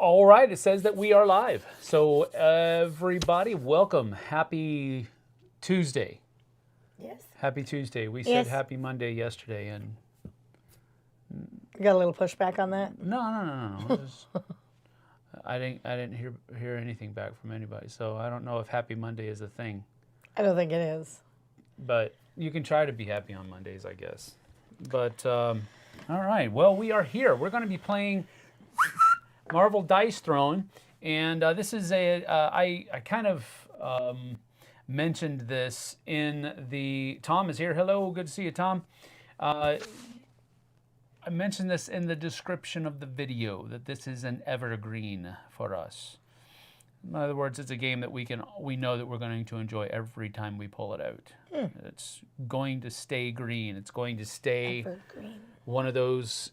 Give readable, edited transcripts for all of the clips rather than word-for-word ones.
All right, it says that we are live. So everybody, welcome. Happy Tuesday. Yes. Happy Tuesday. We said happy Monday yesterday, and you got a little pushback on that? No. Just, I didn't hear anything back from anybody. So I don't know if happy Monday is a thing. I don't think it is. But you can try to be happy on Mondays, I guess. But all right. Well, we are here. We're going to be playing Marvel Dice Throne, and this is I kind of mentioned this in the... Tom is here. Hello, good to see you, Tom. I mentioned this in the description of the video, that this is an evergreen for us. In other words, it's a game that we know that we're going to enjoy every time we pull it out. It's going to stay green. It's going to stay evergreen. One of those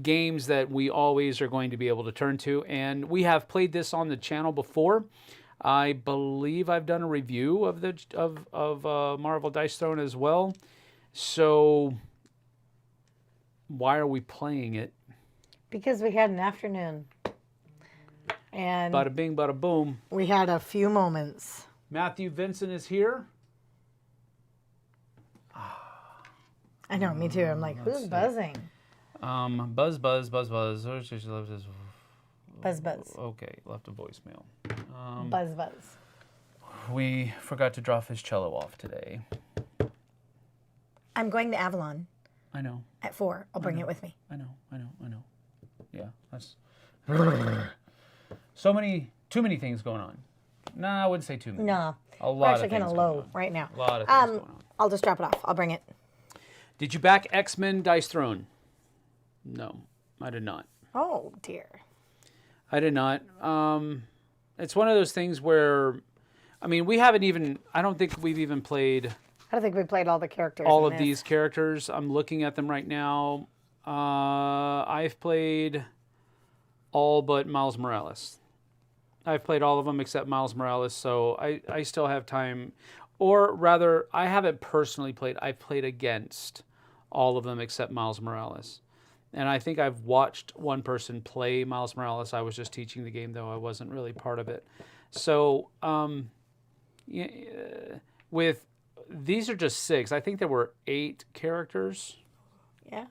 games that we always are going to be able to turn to, and we have played this on the channel before. I believe I've done a review of Marvel Dice Throne as well. So why are we playing it? Because we had an afternoon, and bada bing, bada boom. We had a few moments. Matthew Vincent is here. I know, me too. I'm like, who's buzzing? Buzz. Buzz, buzz. Okay, left a voicemail. Buzz. We forgot to drop his cello off today. I'm going to Avalon. I know. At 4. I'll bring it with me. I know. Yeah, that's... Too many things going on. Nah, I wouldn't say too many. No. A lot We're actually of things kind of low right now. A lot of things going on. I'll just drop it off. I'll bring it. Did you back XMen Dice Throne? No, I did not. Oh, dear. I did not. It's one of those things where, I mean, we haven't even, I don't think we've even played... I don't think we played all the characters. All of these characters. I'm looking at them right now. I've played all but Miles Morales. I've played all of them except Miles Morales, so I still have time. Or rather, I haven't personally played. I've played against all of them except Miles Morales. And I think I've watched one person play Miles Morales. I was just teaching the game, though. I wasn't really part of it. So, with... These are just 6. I think there were 8 characters. Yeah.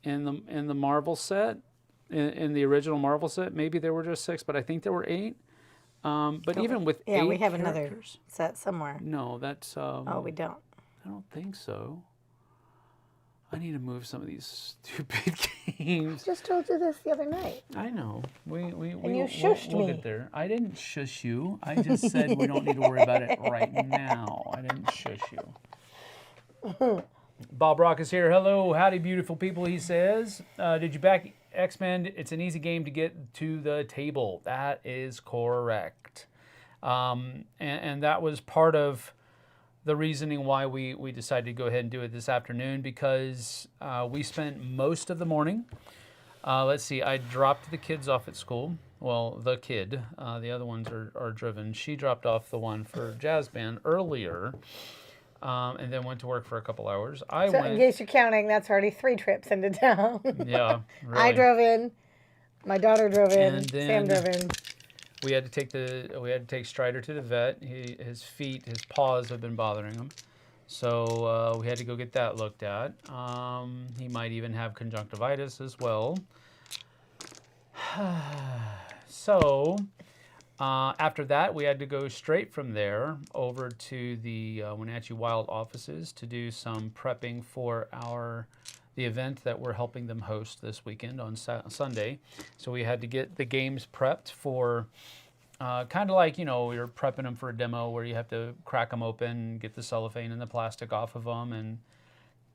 In the Marvel set, in the original Marvel set, maybe there were just 6, but I think there were 8. But even with 8 we have characters, another set somewhere. No, that's. Oh, we don't. I don't think so. I need to move some of these stupid games. I just told you this the other night. I know. And you shushed me. We'll get there. I didn't shush you. I just said we don't need to worry about it right now. I didn't shush you. Bob Rock is here. Hello. Howdy, beautiful people, he says. Did you back X-Men? It's an easy game to get to the table. That is correct. And that was part of the reasoning why we decided to go ahead and do it this afternoon, because we spent most of the morning. Let's see, I dropped the kids off at school. Well, the kid. The other ones are driven. She dropped off the one for jazz band earlier, and then went to work for a couple hours. In case you're counting, that's already 3 trips into town. Yeah, really. I drove in. My daughter drove in. Sam drove in. We had to take Strider to the vet. His paws have been bothering him, so we had to go get that looked at. He might even have conjunctivitis as well. So after that, we had to go straight from there over to the Wenatchee Wild offices to do some prepping for the event that we're helping them host this weekend on Sunday. So we had to get the games prepped for kind of like, you're prepping them for a demo where you have to crack them open, get the cellophane and the plastic off of them,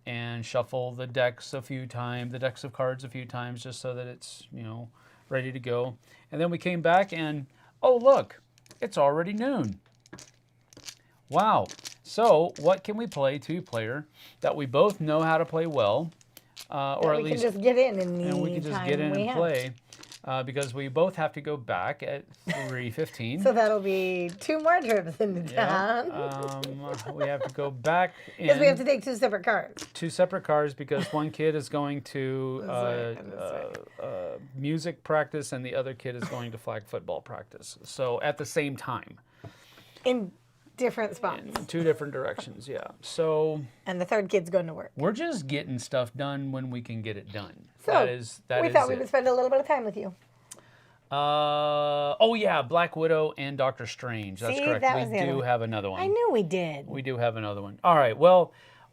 and shuffle the decks of cards a few times, just so that it's, ready to go. And then we came back and, oh, look, it's already noon. Wow. So what can we play 2-player that we both know how to play well? Or at least we can just get in and we can just get in and play. because we both have to go back at 3:15. So that'll be 2 more trips into town. We have to go back Because we have to take 2 separate cars. 2 separate cars because one kid is going to music practice and the other kid is going to flag football practice. So at the same time. In different spots. In 2 different directions, yeah. So. And the third kid's going to work. We're just getting stuff done when we can get it done. So we thought we would spend a little bit of time with you. Oh yeah, Black Widow and Doctor Strange. That's correct. We do have another one. I knew we did. We do have another one. All right. Well,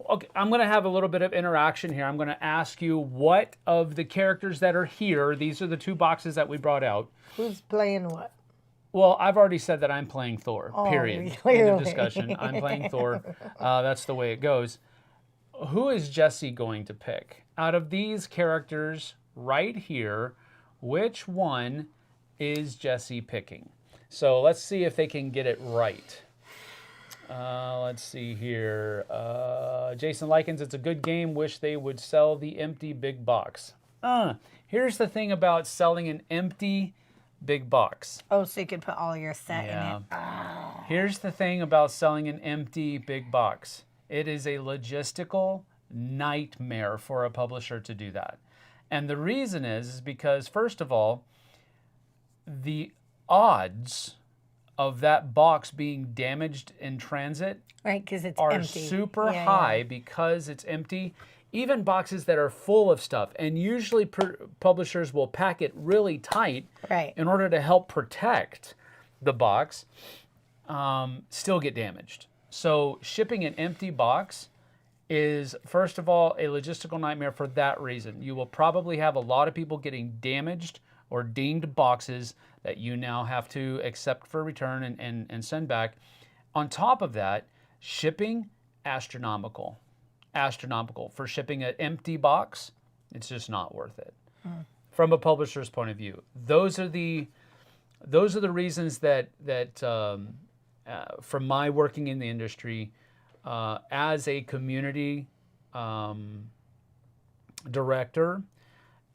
okay, I'm going to have a little bit of interaction here. I'm going to ask you what of the characters that are here. These are the 2 boxes that we brought out. Who's playing what? Well, I've already said that I'm playing Thor. Period. Clearly. End of discussion. I'm playing Thor. That's the way it goes. Who is Jessie going to pick? Out of these characters right here, which one is Jessie picking? So let's see if they can get it right. Let's see here. Jason Likens, it's a good game. Wish they would sell the empty big box. Here's the thing about selling an empty big box. Oh, so you could put all your set in it. Oh. Here's the thing about selling an empty big box. It is a logistical nightmare for a publisher to do that. And the reason is because, first of all, the odds of that box being damaged in transit because it's are empty. super high because it's empty. Even boxes that are full of stuff, and usually publishers will pack it really tight in order to help protect the box, still get damaged. So shipping an empty box is, first of all, a logistical nightmare for that reason. You will probably have a lot of people getting damaged or dinged boxes that you now have to accept for return and send back. On top of that, shipping, astronomical. For shipping an empty box, it's just not worth it. From a publisher's point of view. Those are the reasons that from my working in the industry, as a community director,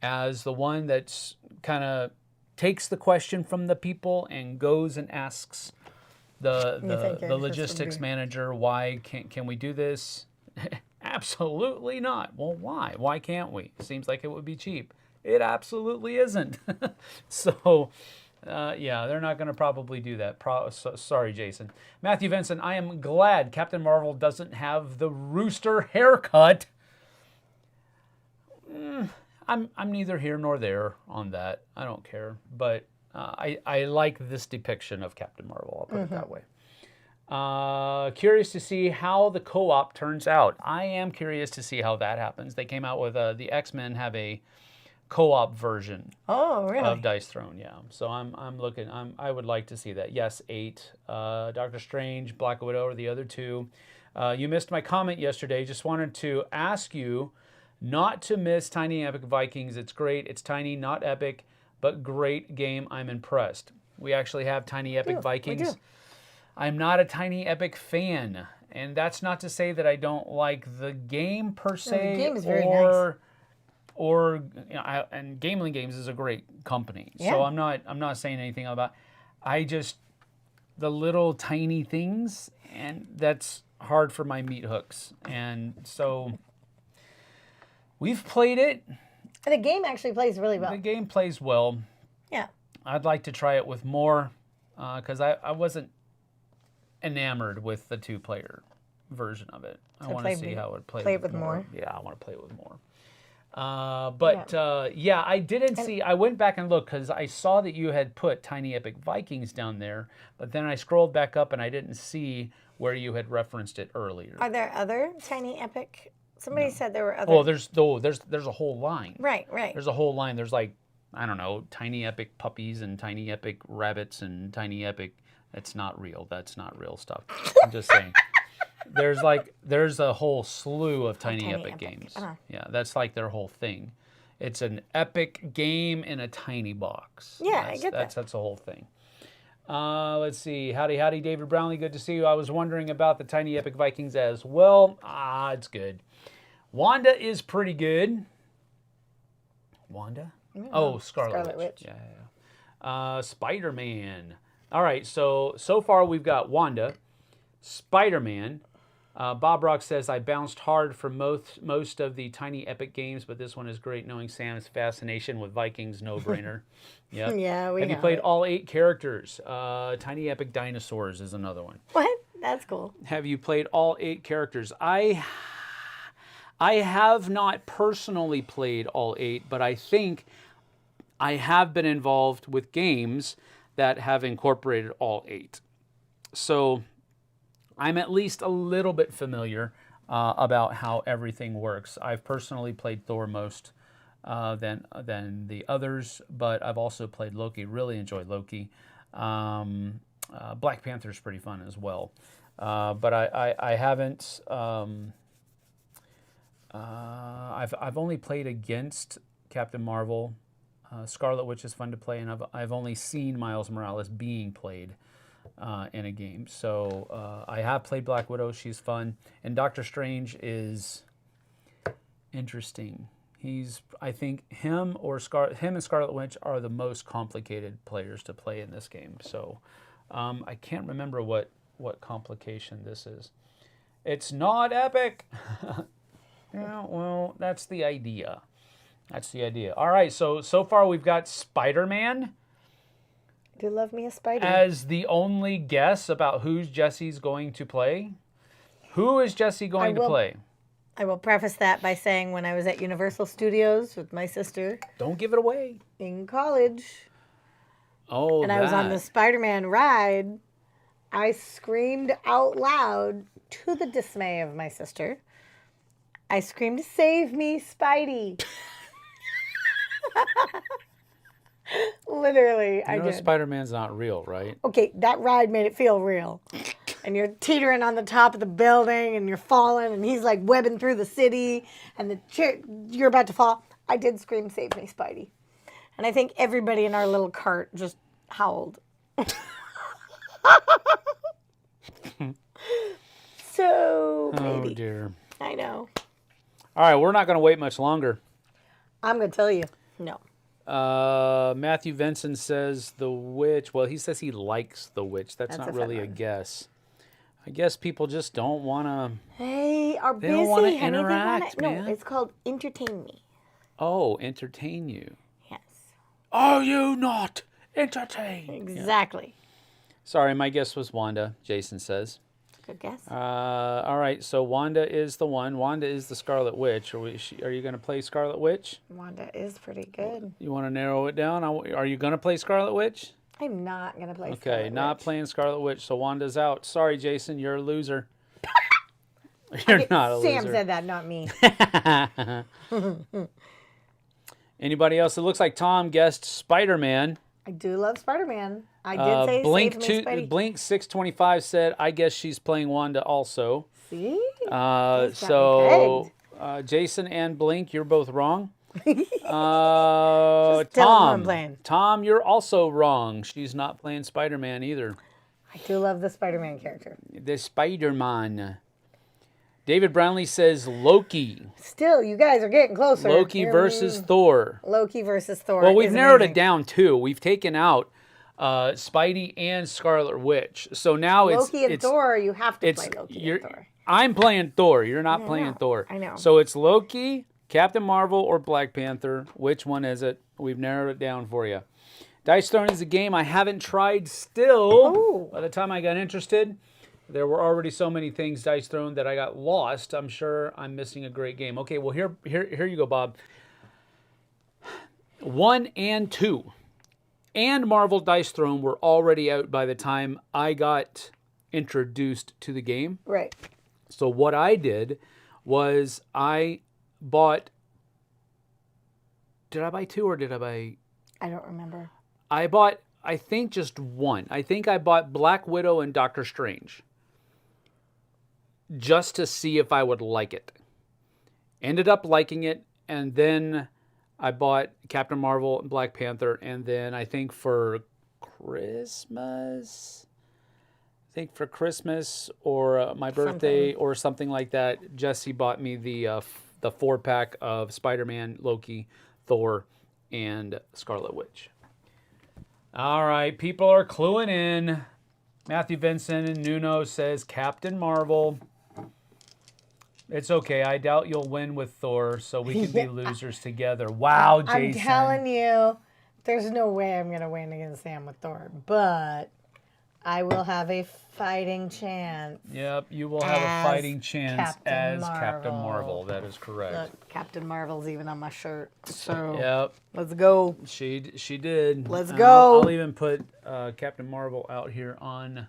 as the one that's kind of takes the question from the people and goes and asks the logistics manager, why can we do this? Absolutely not. Well, why? Why can't we? Seems like it would be cheap. It absolutely isn't. So, yeah, they're not going to probably do that. Sorry, Jason. Matthew Vincent, I am glad Captain Marvel doesn't have the rooster haircut. I'm neither here nor there on that. I don't care. But I like this depiction of Captain Marvel. I'll put it that way. Curious to see how the co-op turns out. I am curious to see how that happens. They came out with the XMen have a co-op version of Dice Throne, yeah. So I'm looking. I would like to see that. Yes, 8. Doctor Strange, Black Widow are the other 2. You missed my comment yesterday. Just wanted to ask you not to miss Tiny Epic Vikings. It's great. It's tiny, not epic, but great game. I'm impressed. We actually have Tiny Epic Vikings. We do. I'm not a Tiny Epic fan, and that's not to say that I don't like the game per se. No, the game is very nice. Or and Gameling Games is a great company, so I'm not saying anything about. I just the little tiny things, and that's hard for my meat hooks, and so we've played it. And the game actually plays really well. The game plays well. Yeah. I'd like to try it with more, because I wasn't enamored with the 2-player version of it. I want to see how it plays. Play it with more. Yeah, I want to play it with more. Yeah, I didn't see. I went back and looked because I saw that you had put Tiny Epic Vikings down there, but then I scrolled back up and I didn't see where you had referenced it earlier. Are there other Tiny Epic? Somebody said there were other. Oh, there's a whole line. Right. There's a whole line. There's like, I don't know, Tiny Epic puppies and Tiny Epic rabbits and Tiny Epic. That's not real. That's not real stuff. I'm just saying. There's a whole slew of Tiny Epic games. Yeah, that's like their whole thing. It's an epic game in a tiny box. Yeah, I get that. That's the whole thing. Let's see. Howdy, David Brownlee. Good to see you. I was wondering about the Tiny Epic Vikings as well. It's good. Wanda is pretty good. Wanda? Oh, Scarlet Witch. Yeah. Spider-Man. All right, so far we've got Wanda, Spider-Man. Bob Rock says, I bounced hard for most of the Tiny Epic games, but this one is great knowing Sam's fascination with Vikings, no-brainer. Yep. Yeah, Have you played all 8 characters? Tiny Epic Dinosaurs is another one. What? That's cool. Have you played all 8 characters? I have not personally played all 8, but I think I have been involved with games that have incorporated all 8. So I'm at least a little bit familiar about how everything works. I've personally played Thor most than the others, but I've also played Loki. Really enjoyed Loki. Black Panther's pretty fun as well. But I haven't. I've only played against Captain Marvel. Scarlet Witch is fun to play, and I've only seen Miles Morales being played in a game. So I have played Black Widow. She's fun. And Doctor Strange is interesting. I think him and Scarlet Witch are the most complicated players to play in this game. So I can't remember what complication this is. It's not epic. Yeah, well, that's the idea. That's the idea. All right, so far we've got Spider-Man. Do love me a Spidey. As the only guess about who Jessie's going to play. Who is Jessie going to play? I will preface that by saying when I was at Universal Studios with my sister. Don't give it away. In college. Oh, and I was on the Spider-Man ride. I screamed out loud to the dismay of my sister. I screamed, "Save me, Spidey." Literally, I did. Spider-Man's not real, right? Okay, that ride made it feel real. And you're teetering on the top of the building, and you're falling, and he's like webbing through the city, and you're about to fall. I did scream, "Save me, Spidey." And I think everybody in our little cart just howled. So, maybe. Oh, dear. I know. All right, we're not going to wait much longer. I'm going to tell you, no. Matthew Vinson says The Witch. Well, he says he likes The Witch. That's not really a guess. I guess people just don't want to. They are busy. They don't want to interact, man. No, it's called entertain me. Oh, entertain you. Yes. Are you not entertained? Exactly. Yeah. Sorry, my guess was Wanda, Jason says. Good guess. All right, so Wanda is the one. Wanda is the Scarlet Witch. Are you going to play Scarlet Witch? Wanda is pretty good. You want to narrow it down? Are you going to play Scarlet Witch? I'm not going to play Scarlet Witch. Okay, not playing Scarlet Witch, so Wanda's out. Sorry, Jason, you're a loser. You're not a loser. Sam said that, not me. Anybody else? It looks like Tom guessed Spider-Man. I do love Spider-Man. I did say Blink Save Me, Spidey. Blink 625 said, I guess she's playing Wanda also. See? Jason and Blink, you're both wrong. Tom, you're also wrong. She's not playing Spider-Man either. I do love the Spider-Man character. The Spider-Man. David Brownlee says Loki. Still, you guys are getting closer. Loki versus Thor. Loki versus Thor. Well, we've narrowed it down too. We've taken out Spidey and Scarlet Witch. So now Loki and Thor, you have to play Loki and Thor. I'm playing Thor. You're not playing Thor. I know. So it's Loki, Captain Marvel, or Black Panther. Which one is it? We've narrowed it down for you. Dice Throne is a game I haven't tried still. Ooh. By the time I got interested, there were already so many things Dice Throne that I got lost. I'm sure I'm missing a great game. Okay, well, here you go, Bob. 1 and 2 and Marvel Dice Throne were already out by the time I got introduced to the game. Right. So what I did was I bought... Did I buy 2 or did I buy... I don't remember. I bought, I think, just 1. I think I bought Black Widow and Doctor Strange. Just to see if I would like it. Ended up liking it, and then I bought Captain Marvel and Black Panther, and then I think for Christmas or my birthday or something like that, Jessie bought me the 4-pack of Spider-Man, Loki, Thor, and Scarlet Witch. All right, people are cluing in. Matthew Vincent and Nuno says Captain Marvel. It's okay. I doubt you'll win with Thor, so we can be losers together. Wow, Jason. I'm telling you, there's no way I'm going to win against Sam with Thor, but I will have a fighting chance. Yep, you will have a fighting chance as Captain Marvel. That is correct. Look, Captain Marvel's even on my shirt. So Yep. let's go. She did. Let's go. I'll even put Captain Marvel out here on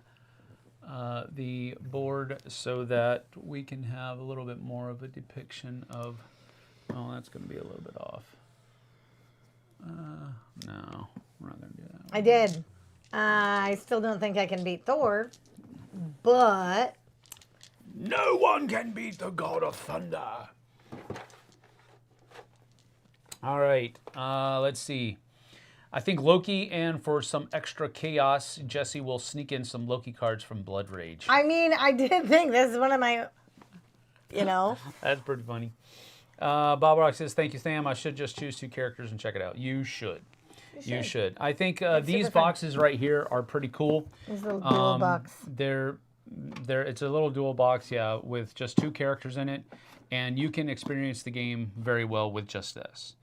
the board so that we can have a little bit more of a depiction of. Oh, that's going to be a little bit off. No, we're not going to do that. I did. I still don't think I can beat Thor, but No one can beat the God of Thunder. All right, let's see. I think Loki, and for some extra chaos, Jessie will sneak in some Loki cards from Blood Rage. I mean, I did think this is one of my, That's pretty funny. Bob Rock says, thank you, Sam. I should just choose 2 characters and check it out. You should. You should. I think these boxes right here are pretty cool. These little dual box. It's a little dual box, yeah, with just 2 characters in it, and you can experience the game very well with just this.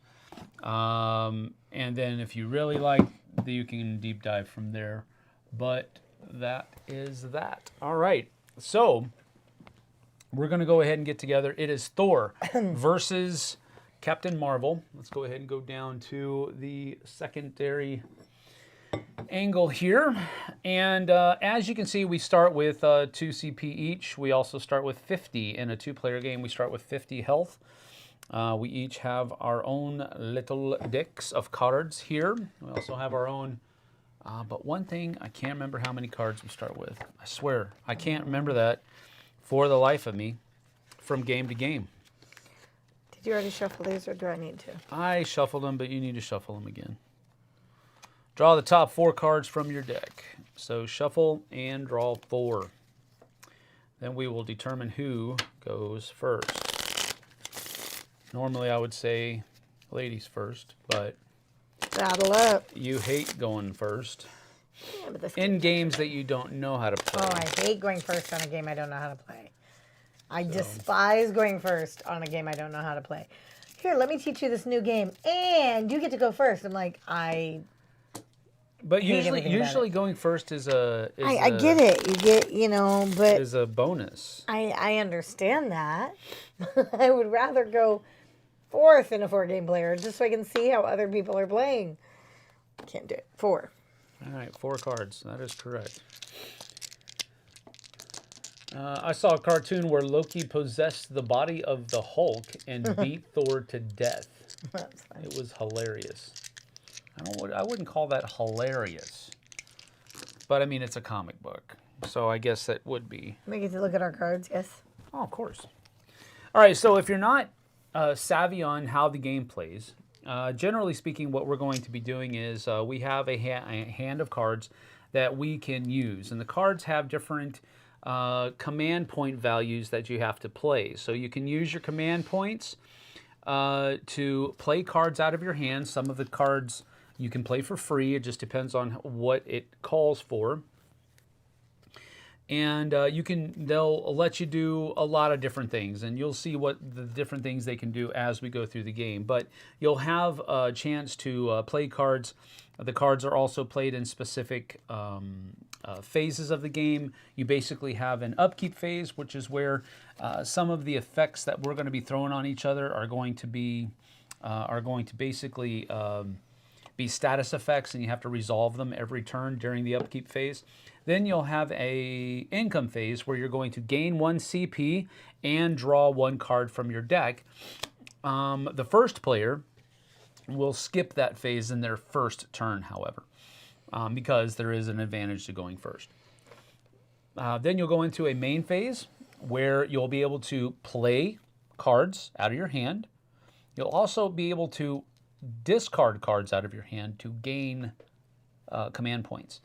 And then if you really like, you can deep dive from there. But that is that. All right. So we're going to go ahead and get together. It is Thor versus Captain Marvel. Let's go ahead and go down to the secondary angle here. And as you can see, we start with 2 CP each. We also start with 50 in a 2-player game. We start with 50 health. We each have our own little decks of cards here. We also have our own, but one thing, I can't remember how many cards we start with. I swear, I can't remember that for the life of me from game to game. Did you already shuffle these, or do I need to? I shuffled them, but you need to shuffle them again. Draw the top 4 cards from your deck. So shuffle and draw 4. Then we will determine who goes first. Normally I would say ladies first, but saddle up. You hate going first. Yeah, but this in games that you don't know how to play. Oh, I hate going first on a game I don't know how to play. I despise going first on a game I don't know how to play. Here, let me teach you this new game, and you get to go first. I'm like, But usually going first is I get it. You get, but is a bonus. I understand that. I would rather go fourth in a 4-game player just so I can see how other people are playing. Can't do it. 4. All right, 4 cards. That is correct. I saw a cartoon where Loki possessed the body of the Hulk and beat Thor to death. That's fine. It was hilarious. I wouldn't call that hilarious, but I mean it's a comic book, so I guess that would be. We get to look at our cards, yes. Oh, of course. All right, so if you're not savvy on how the game plays, generally speaking, what we're going to be doing is we have a hand of cards that we can use, and the cards have different command point values that you have to play. So you can use your command points to play cards out of your hand. Some of the cards you can play for free. It just depends on what it calls for. And they'll let you do a lot of different things, and you'll see what the different things they can do as we go through the game. But you'll have a chance to play cards. The cards are also played in specific phases of the game. You basically have an upkeep phase, which is where some of the effects that we're going to be throwing on each other are going to basically be status effects, and you have to resolve them every turn during the upkeep phase. Then you'll have a income phase where you're going to gain 1 CP and draw 1 card from your deck. The first player will skip that phase in their first turn, however, because there is an advantage to going first. Then you'll go into a main phase where you'll be able to play cards out of your hand. You'll also be able to discard cards out of your hand to gain command points,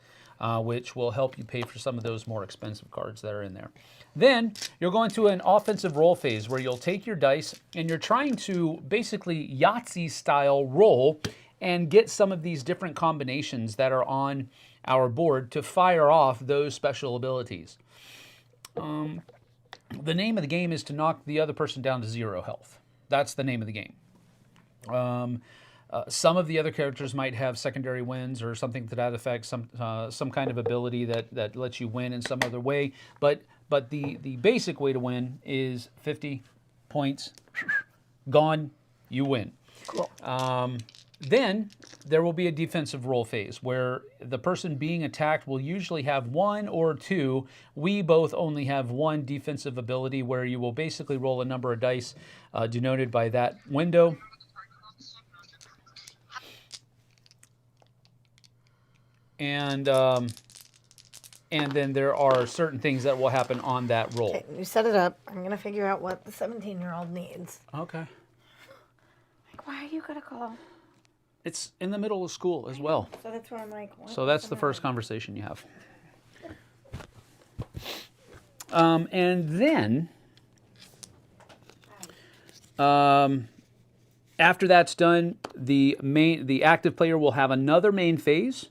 which will help you pay for some of those more expensive cards that are in there. Then you'll go into an offensive roll phase where you'll take your dice and you're trying to basically Yahtzee style roll and get some of these different combinations that are on our board to fire off those special abilities. The name of the game is to knock the other person down to 0 health. That's the name of the game. Some of the other characters might have secondary wins or something to that effect, some kind of ability that lets you win in some other way. But the basic way to win is 50 points, gone, you win. Cool. Then there will be a defensive roll phase where the person being attacked will usually have 1 or 2. We both only have 1 defensive ability where you will basically roll a number of dice denoted by that window. And then there are certain things that will happen on that roll. Okay, you set it up. I'm going to figure out what the 17-year-old needs. Okay. Like, why are you going to call? It's in the middle of school as well. So that's where I'm like, what? So that's the first conversation you have. And then, after that's done, the active player will have another main phase,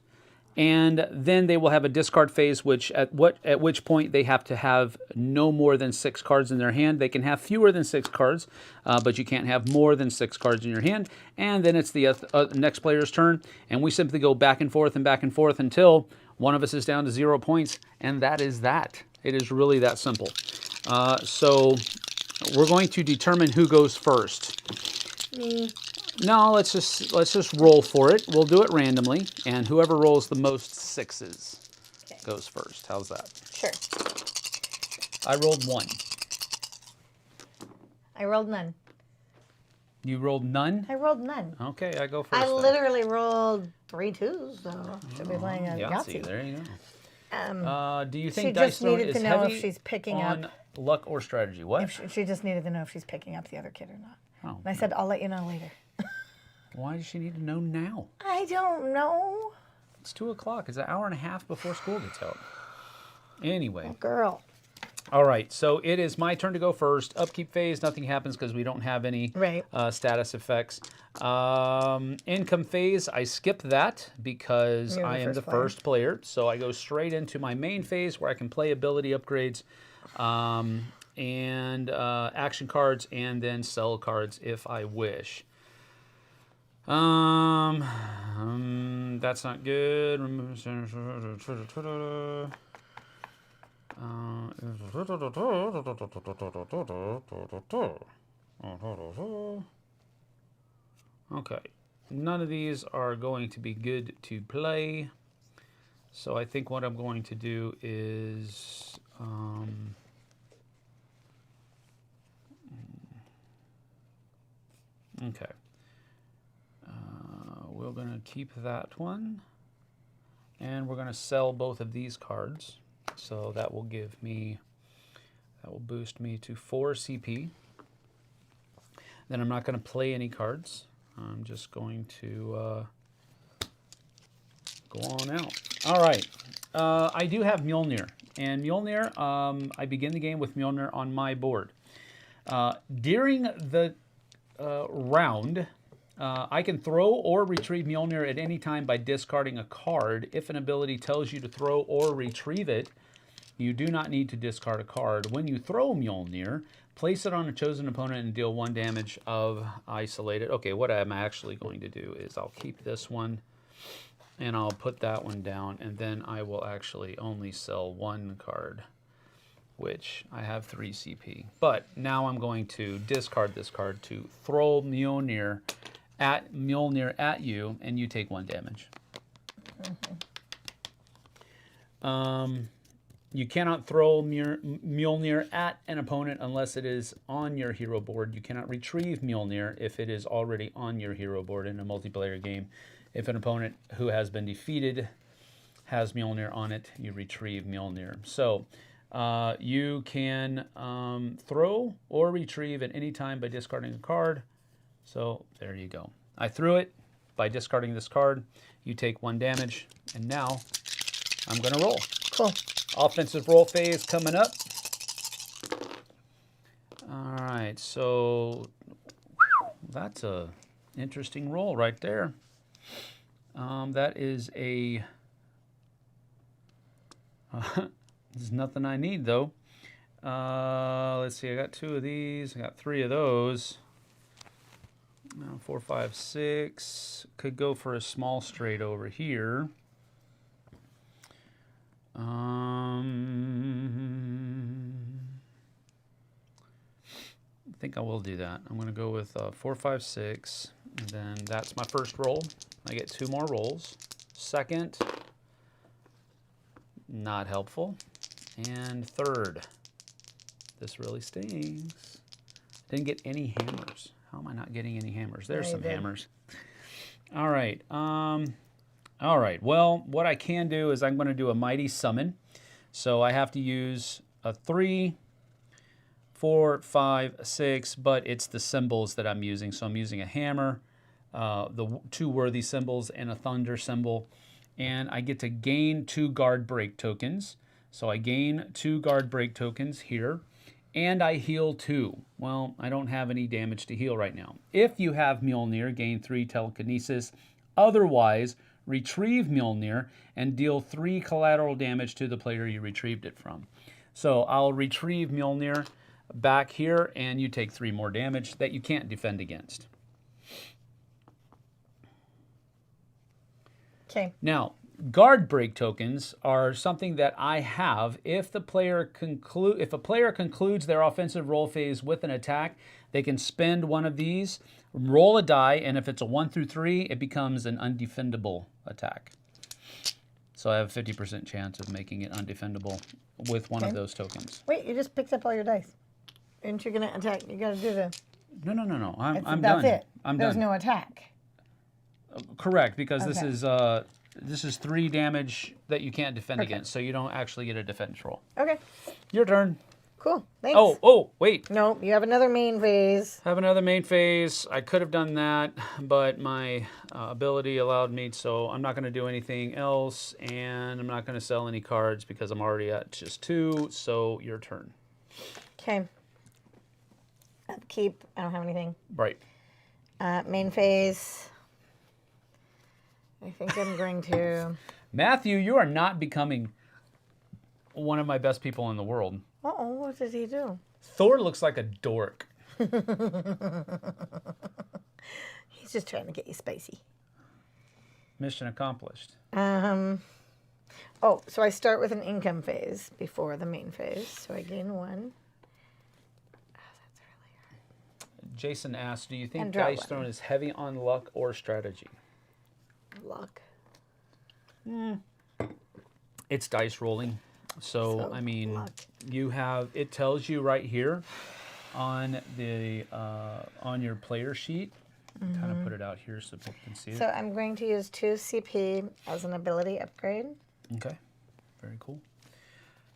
and then they will have a discard phase, at which point they have to have no more than 6 cards in their hand. They can have fewer than 6 cards, but you can't have more than 6 cards in your hand. And then it's the next player's turn, and we simply go back and forth until one of us is down to 0 points, and that is that. It is really that simple. So we're going to determine who goes first. Me. No, let's just roll for it. We'll do it randomly, and whoever rolls the most 6s goes first. How's that? Sure. I rolled 1. I rolled none. You rolled none? I rolled none. Okay, I go first. I then. literally rolled 3 2s, so should be playing a Yahtzee. There you go. Do you think She dice just throwing needed is to know heavy if she's picking on up. luck or strategy? What? She just needed to know if she's picking up the other kid or not. Oh, And I said, I'll let you know later. why does she need to know now? I don't know. It's 2 o'clock. It's an hour and a half before school gets out. Anyway. Girl. All right, so it is my turn to go first. Upkeep phase, nothing happens because we don't have any status effects. Income phase, I skip that because I am the first player. So I go straight into my main phase where I can play ability upgrades and action cards and then sell cards if I wish. That's not good. Okay, none of these are going to be good to play. So I think what I'm going to do is okay. We're going to keep that one, and we're going to sell both of these cards. So that will boost me to 4 CP. Then I'm not going to play any cards. I'm just going to go on out. All right. I do have Mjolnir. And Mjolnir, I begin the game with Mjolnir on my board. During the round, I can throw or retrieve Mjolnir at any time by discarding a card. If an ability tells you to throw or retrieve it, you do not need to discard a card. When you throw Mjolnir, place it on a chosen opponent and deal 1 damage of isolated. Okay, what I'm actually going to do is I'll keep this one and I'll put that one down, and then I will actually only sell 1 card, which I have 3 CP. But now I'm going to discard this card to throw Mjolnir at you, and you take 1 damage. You cannot throw Mjolnir at an opponent unless it is on your hero board. You cannot retrieve Mjolnir if it is already on your hero board in a multiplayer game. If an opponent who has been defeated has Mjolnir on it, you retrieve Mjolnir. So you can throw or retrieve at any time by discarding a card. So there you go. I threw it by discarding this card. You take 1 damage, and now I'm going to roll. Cool. Offensive roll phase coming up. All right, so that's a interesting roll right there. That is a... there's nothing I need, though. Let's see, I got 2 of these. I got 3 of those. 4, 5, 6. Could go for a small straight over here. I think I will do that. I'm going to go with 4, 5, 6. And then that's my first roll. I get 2 more rolls. Second, not helpful. And third, this really stings. Didn't get any hammers. How am I not getting any hammers? There's some hammers. All right. All right. Well, what I can do is I'm going to do a mighty summon. So I have to use a 3, 4, 5, 6, but it's the symbols that I'm using. So I'm using a hammer, the 2 worthy symbols, and a thunder symbol. And I get to gain 2 guard break tokens. So I gain 2 guard break tokens here. And I heal 2. Well, I don't have any damage to heal right now. If you have Mjolnir, gain 3 telekinesis. Otherwise, retrieve Mjolnir and deal 3 collateral damage to the player you retrieved it from. So I'll retrieve Mjolnir back here, and you take 3 more damage that you can't defend against. Okay. Now, guard break tokens are something that I have. If a player concludes their offensive roll phase with an attack, they can spend one of these, roll a die, and if it's a 1 through 3, it becomes an undefendable attack. So I have a 50% chance of making it undefendable with one of those tokens. Wait, you just picked up all your dice. Aren't you going to attack? You got to do the... No. I'm done. That's it. I'm There's done. no attack. Correct, because this is 3 damage that you can't defend against, so you don't actually get a defense roll. Okay. Your turn. Cool. Thanks. Oh, wait. No, you have another main phase. Have another main phase. I could have done that, but my ability allowed me, so I'm not going to do anything else, and I'm not going to sell any cards because I'm already at just 2, so your turn. Okay. Upkeep. I don't have anything. Right. Main phase. I think I'm going to... Matthew, you are not becoming one of my best people in the world. Uh-oh, what did he do? Thor looks like a dork. He's just trying to get you spicy. Mission accomplished. Oh, so I start with an income phase before the main phase. So I gain 1. Oh, that's really hard. Jason asks, do you think And draw Dice 1. Throne is heavy on luck or strategy? Luck. It's dice rolling. So I mean, luck. you have, it tells you right here on the on your player sheet. Kind of put it out here so people can see it. So I'm going to use 2 CP as an ability upgrade. Okay, very cool.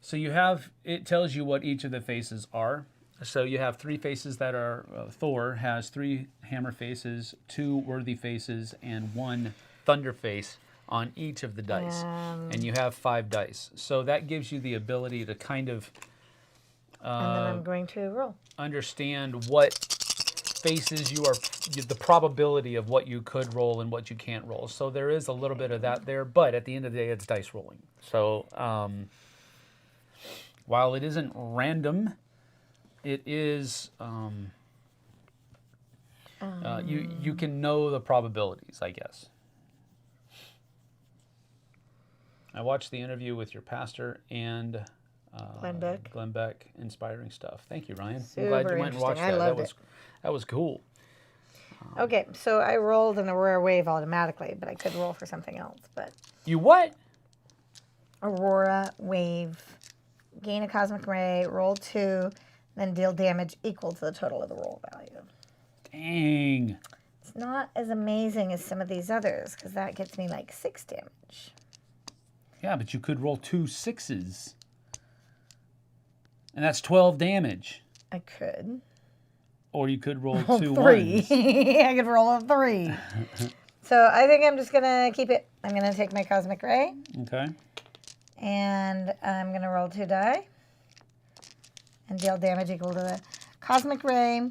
So you have, it tells you what each of the faces are. So you have 3 faces that are, Thor has 3 hammer faces, 2 worthy faces, and 1 thunder face on each of the dice. And you have 5 dice. So that gives you the ability to kind of And then I'm going to roll. understand what faces you are, the probability of what you could roll and what you can't roll. So there is a little bit of that there, but at the end of the day, it's dice rolling. So while it isn't random, it is, you can know the probabilities, I guess. I watched the interview with your pastor and Glenn Beck, inspiring stuff. Thank you, Ryan. I'm glad you went and watched that. I loved it. That was cool. Okay, so I rolled an Aurora Wave automatically, but I could roll for something else. But You what? Aurora Wave, gain a Cosmic Ray, roll 2, then deal damage equal to the total of the roll value. Dang. It's not as amazing as some of these others, because that gets me like 6 damage. Yeah, but you could roll 2 6s. And that's 12 damage. I could. Or you could roll 2 3. 1s. I could roll a 3. So I think I'm just going to keep it. I'm going to take my Cosmic Ray. Okay. And I'm going to roll 2 die. And deal damage equal to the Cosmic Ray.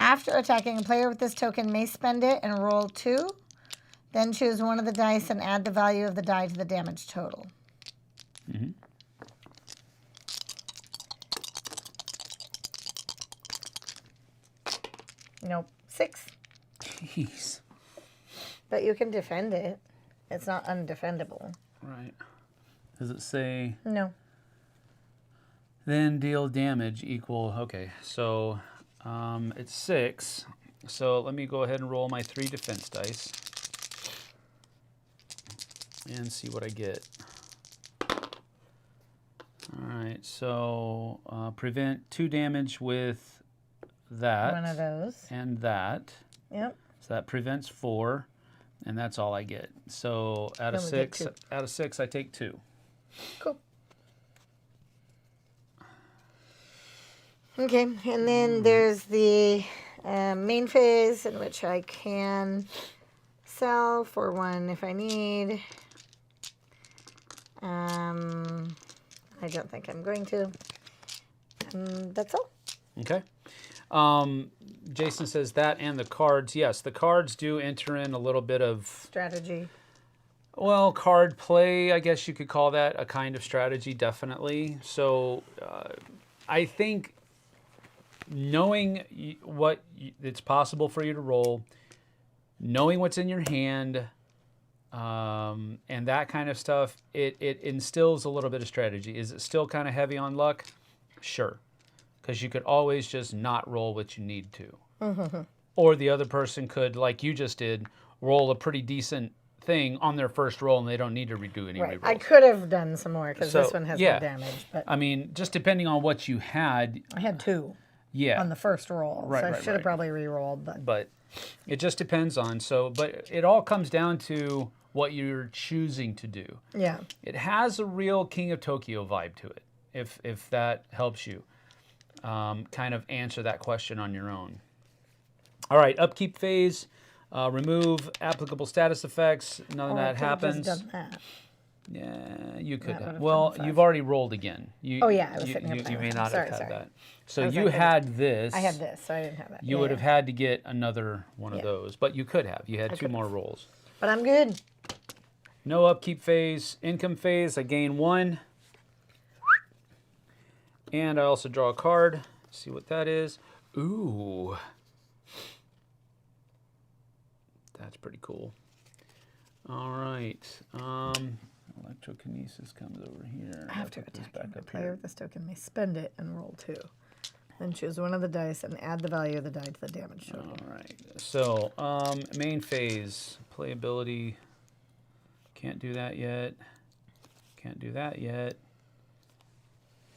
After attacking, a player with this token may spend it and roll 2. Then choose one of the dice and add the value of the die to the damage total. Mm-hmm. Nope. 6. Jeez. But you can defend it. It's not undefendable. Right. Does it say? No. Then deal damage equal. Okay, so it's 6. So let me go ahead and roll my 3 defense dice and see what I get. All right, so prevent 2 damage with that. One of those. And that. Yep. So that prevents 4, and that's all I get. So out of 6, I take 2. Cool. Okay, and then there's the main phase in which I can sell for 1 if I need. I don't think I'm going to. That's all. Okay. Jason says that and the cards. Yes, the cards do enter in a little bit of Strategy. well, card play, I guess you could call that a kind of strategy, definitely. So I think knowing what it's possible for you to roll, knowing what's in your hand, and that kind of stuff, it instills a little bit of strategy. Is it still kind of heavy on luck? Sure. Because you could always just not roll what you need to. Mm-hmm. Or the other person could, like you just did, roll a pretty decent thing on their first roll and they don't need to redo any Right. rerolls. I could have done some more because this one has no damage. But I mean, just depending on what you had. I had 2 Yeah. on the first roll. Right, so I right, should have probably re-rolled. But it just depends on. So, but it all comes down to what you're choosing to do. yeah. It has a real King of Tokyo vibe to it, if that helps you kind of answer that question on your own. All right, upkeep phase, remove applicable status effects. None of that happens. Just done that. Yeah, you could That have. would've Well, been 5. you've already rolled again. Oh, yeah, I was sitting up you there. may not Sorry, have had sorry. that. So I was you like, had this. I had this, so I didn't have that. You would have had to get another one of Yeah. those, but you could have. You had 2 more rolls. But I'm good. No upkeep phase. Income phase, I gain 1. And I also draw a card. See what that is. Ooh. That's pretty cool. All right. Electrokinesis comes over here. After Put this attacking, back the up player here. with this token may spend it and roll 2. Then choose one of the dice and add the value of the die to the damage total. All right. So, main phase, playability. Can't do that yet. Can't do that yet.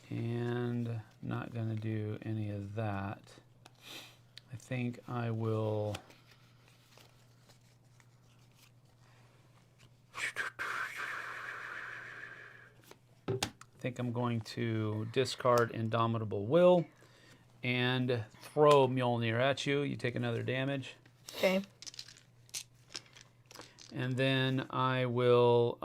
And not going to do any of that. I think I will... I think I'm going to discard Indomitable Will and throw Mjolnir at you. You take another damage. Okay. And then I will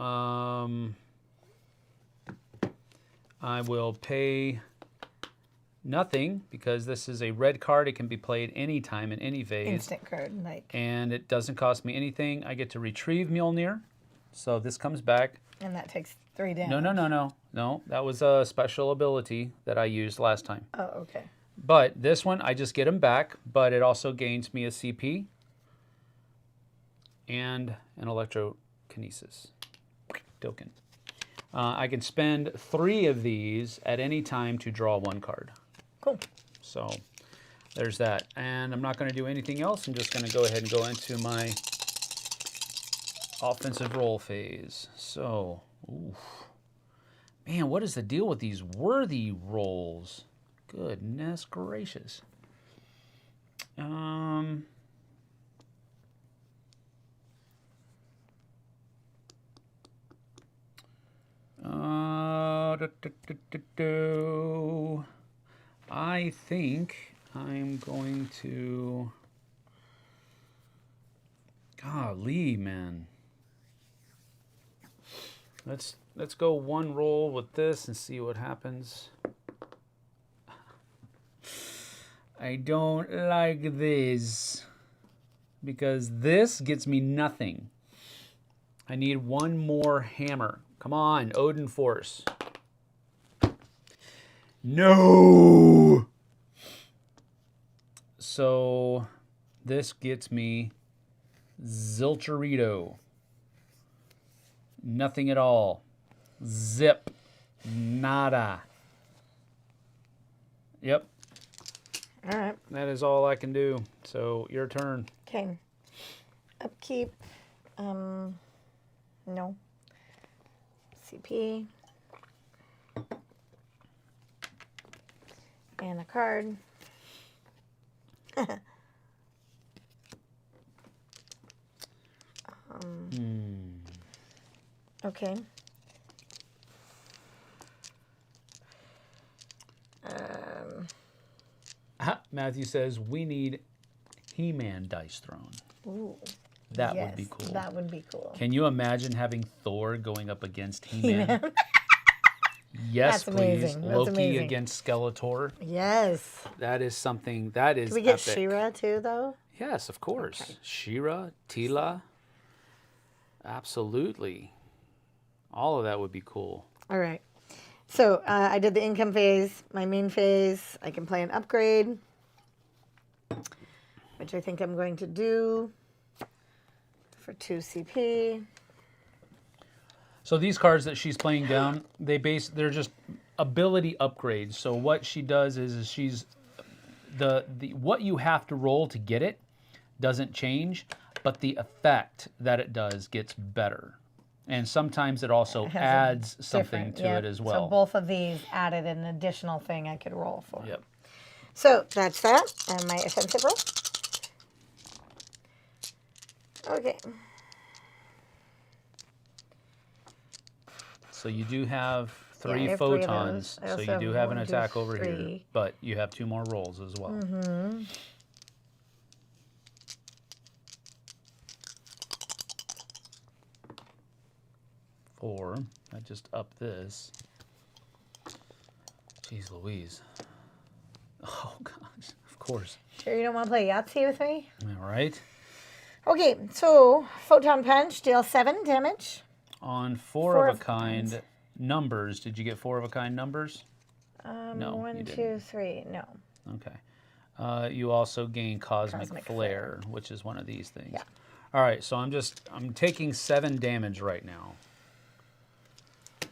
pay nothing because this is a red card. It can be played anytime in any phase. Instant card, like. And it doesn't cost me anything. I get to retrieve Mjolnir. So this comes back. And that takes 3 damage. No, that was a special ability that I used last time. Oh, okay. But this one, I just get him back, but it also gains me a CP and an Electrokinesis token. I can spend 3 of these at any time to draw 1 card. Cool. So there's that. And I'm not going to do anything else. I'm just going to go ahead and go into my offensive roll phase. So, oof. Man, what is the deal with these worthy rolls? Goodness gracious. I think I'm going to... Golly, man. Let's go 1 roll with this and see what happens. I don't like this because this gets me nothing. I need one more hammer. Come on, Odin Force. No! So this gets me Zilcherito. Nothing at all. Zip. Nada. Yep. All right. That is all I can do. So your turn. Okay. Upkeep. No. CP. And a card. Okay. Matthew says we need HeMan dice thrown. Ooh. That Yes, would be cool. That would be cool. Can you imagine having Thor going up against HeMan? Yes, That's please. amazing. That's Loki amazing. against Skeletor. Yes. That is something that is Can we get epic. She-Ra too, though? Yes, of course. Okay. She-Ra, Tila. Absolutely. All of that would be cool. All right. So I did the income phase, my main phase. I can play an upgrade, which I think I'm going to do for 2 CP. So these cards that she's playing down, they're just ability upgrades. So what she does is she's the what you have to roll to get it doesn't change, but the effect that it does gets better. And sometimes it also adds something to it as well. So both of these added an additional thing I could roll for. Yep. So that's that, and my offensive roll. Okay. So you do have I three have 3 of photons, those. I so also you do have an 1, 2, attack over here, 3. but you have 2 more rolls as well. Mm-hmm. Four. I just up this. Jeez Louise. Oh gosh, of course. Sure you don't want to play Yahtzee with me? All right. Okay, so Photon Punch, deal 7 damage. On Four four of of a kind numbers, did you get 4 of a kind numbers? No, 1, you 2, didn't. 3, no. Okay. You also gain Cosmic Cosmic Flare, which is one of these things. Yeah. All right, so I'm taking 7 damage right now.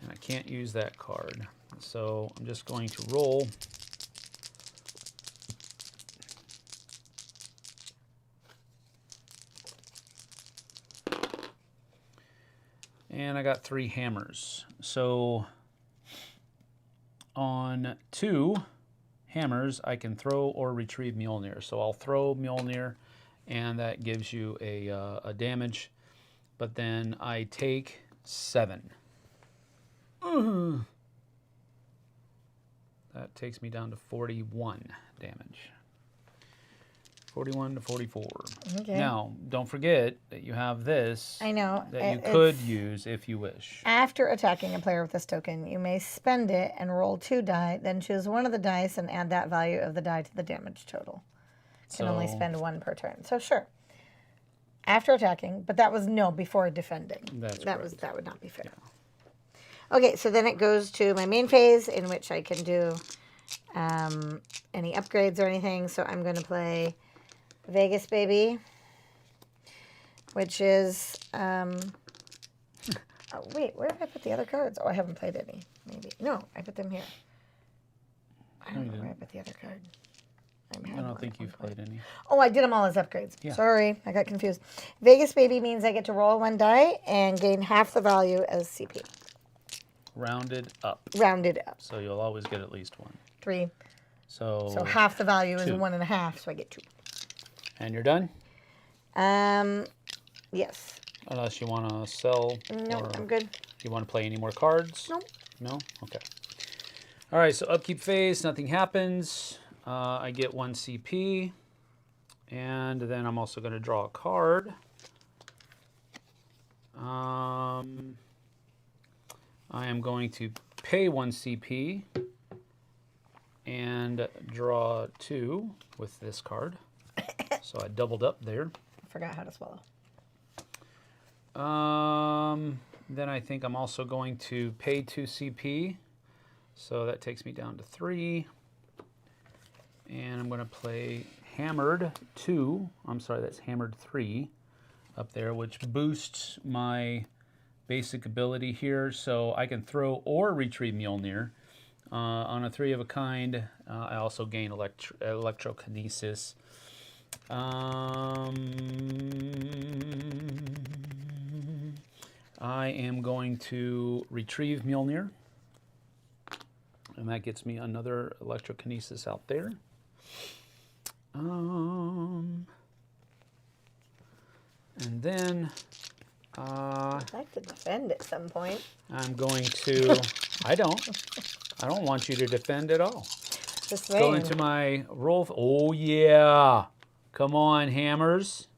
And I can't use that card. So I'm just going to roll. And I got 3 hammers. So on 2 hammers, I can throw or retrieve Mjolnir. So I'll throw Mjolnir, and that gives you a damage. But then I take 7. That takes me down to 41 damage. 41 to 44. Okay. Now, don't forget that you have this I know. that you could use if you wish. After attacking a player with this token, you may spend it and roll 2 die, then choose one of the dice and add that value of the die to the damage total. You can only spend 1 per turn. So sure. After attacking, but that was before defending. That would not be fair. Yeah. Okay, so then it goes to my main phase, in which I can do any upgrades or anything. So I'm going to play Vegas Baby, which is... oh, wait, where did I put the other cards? Oh, I haven't played any. Maybe. No, I put them here. I don't know where I put the other card. I don't think you've played any. Oh, I did them all as upgrades. Yeah. Sorry, I got confused. Vegas Baby means I get to roll 1 die and gain half the value as CP. Rounded up. Rounded up. So you'll always get at least 1. 3. So half the value is 2. 1.5, so I get 2. And you're done? Yes. Unless you want to sell. No, or I'm good. you want to play any more cards? Nope. No? Okay. All right, so upkeep phase, nothing happens. I get 1 CP. And then I'm also going to draw a card. I am going to pay 1 CP and draw 2 with this card. So I doubled up there. I forgot how to swallow. Then I think I'm also going to pay 2 CP. So that takes me down to 3. And I'm going to play Hammered 2. I'm sorry, that's Hammered 3 up there, which boosts my basic ability here. So I can throw or retrieve Mjolnir. On a 3 of a kind, I also gain Electrokinesis. I am going to retrieve Mjolnir. And that gets me another Electrokinesis out there. And then I'd like to defend at some point. I'm going to. I don't want you to defend at all. Just Go saying. into my roll. Oh yeah, come on, hammers.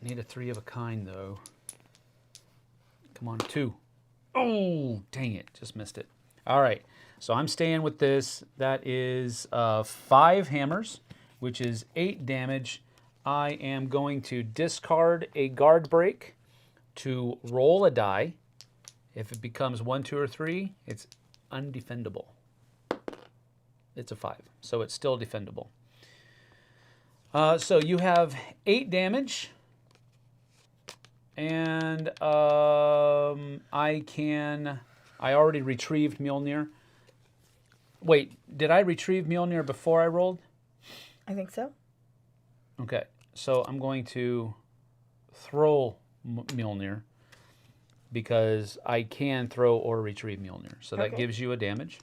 Need a 3 of a kind though. Come on, 2. Oh, dang it, just missed it. All right, so I'm staying with this. That is 5 hammers, which is 8 damage. I am going to discard a guard break to roll a die. If it becomes 1, 2, or 3, it's undefendable. It's a 5, so it's still defendable. So you have 8 damage. And I already retrieved Mjolnir. Wait, did I retrieve Mjolnir before I rolled? I think so. Okay, so I'm going to throw Mjolnir because I can throw or retrieve Mjolnir. So that gives you a damage.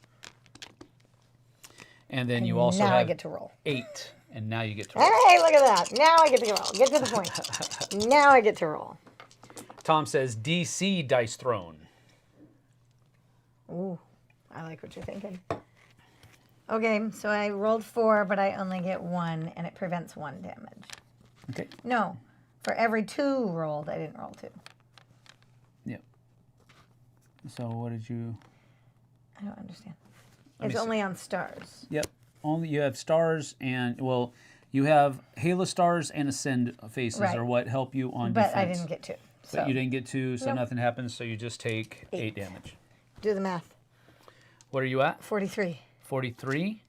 And then you also now have I get to roll. 8, and now you get to roll. Hey, look at that. Now I get to roll. Get to the point. Now I get to roll. Tom says DC dice thrown. Ooh, I like what you're thinking. Okay, so I rolled 4, but I only get 1, and it prevents 1 damage. Okay. No, for every 2 rolled, I didn't roll 2. Yep. So what did you... I don't understand. Let It's me see. only on stars. Yep. Only you have stars and, well, you have Halo stars and Ascend faces Right. are what help you on But defense. I didn't get 2. So But you didn't get 2, so Nope. nothing happens, so you just take 8 8. damage. do the math. What are you at? 43. 43?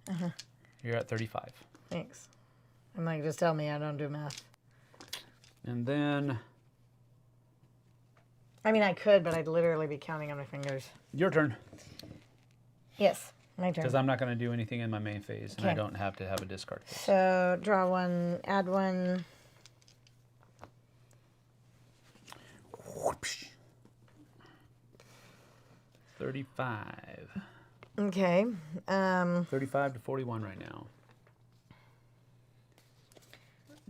You're at 35. Thanks. I'm like, just tell me I don't do math. And then I mean, I could, but I'd literally be counting on my fingers. your turn, Yes, my turn. because I'm not going to do anything in my main phase, and I Okay. don't have to have a discard phase. So draw 1, add 1. Whoopsh. 35. Okay. 35 to 41 right now.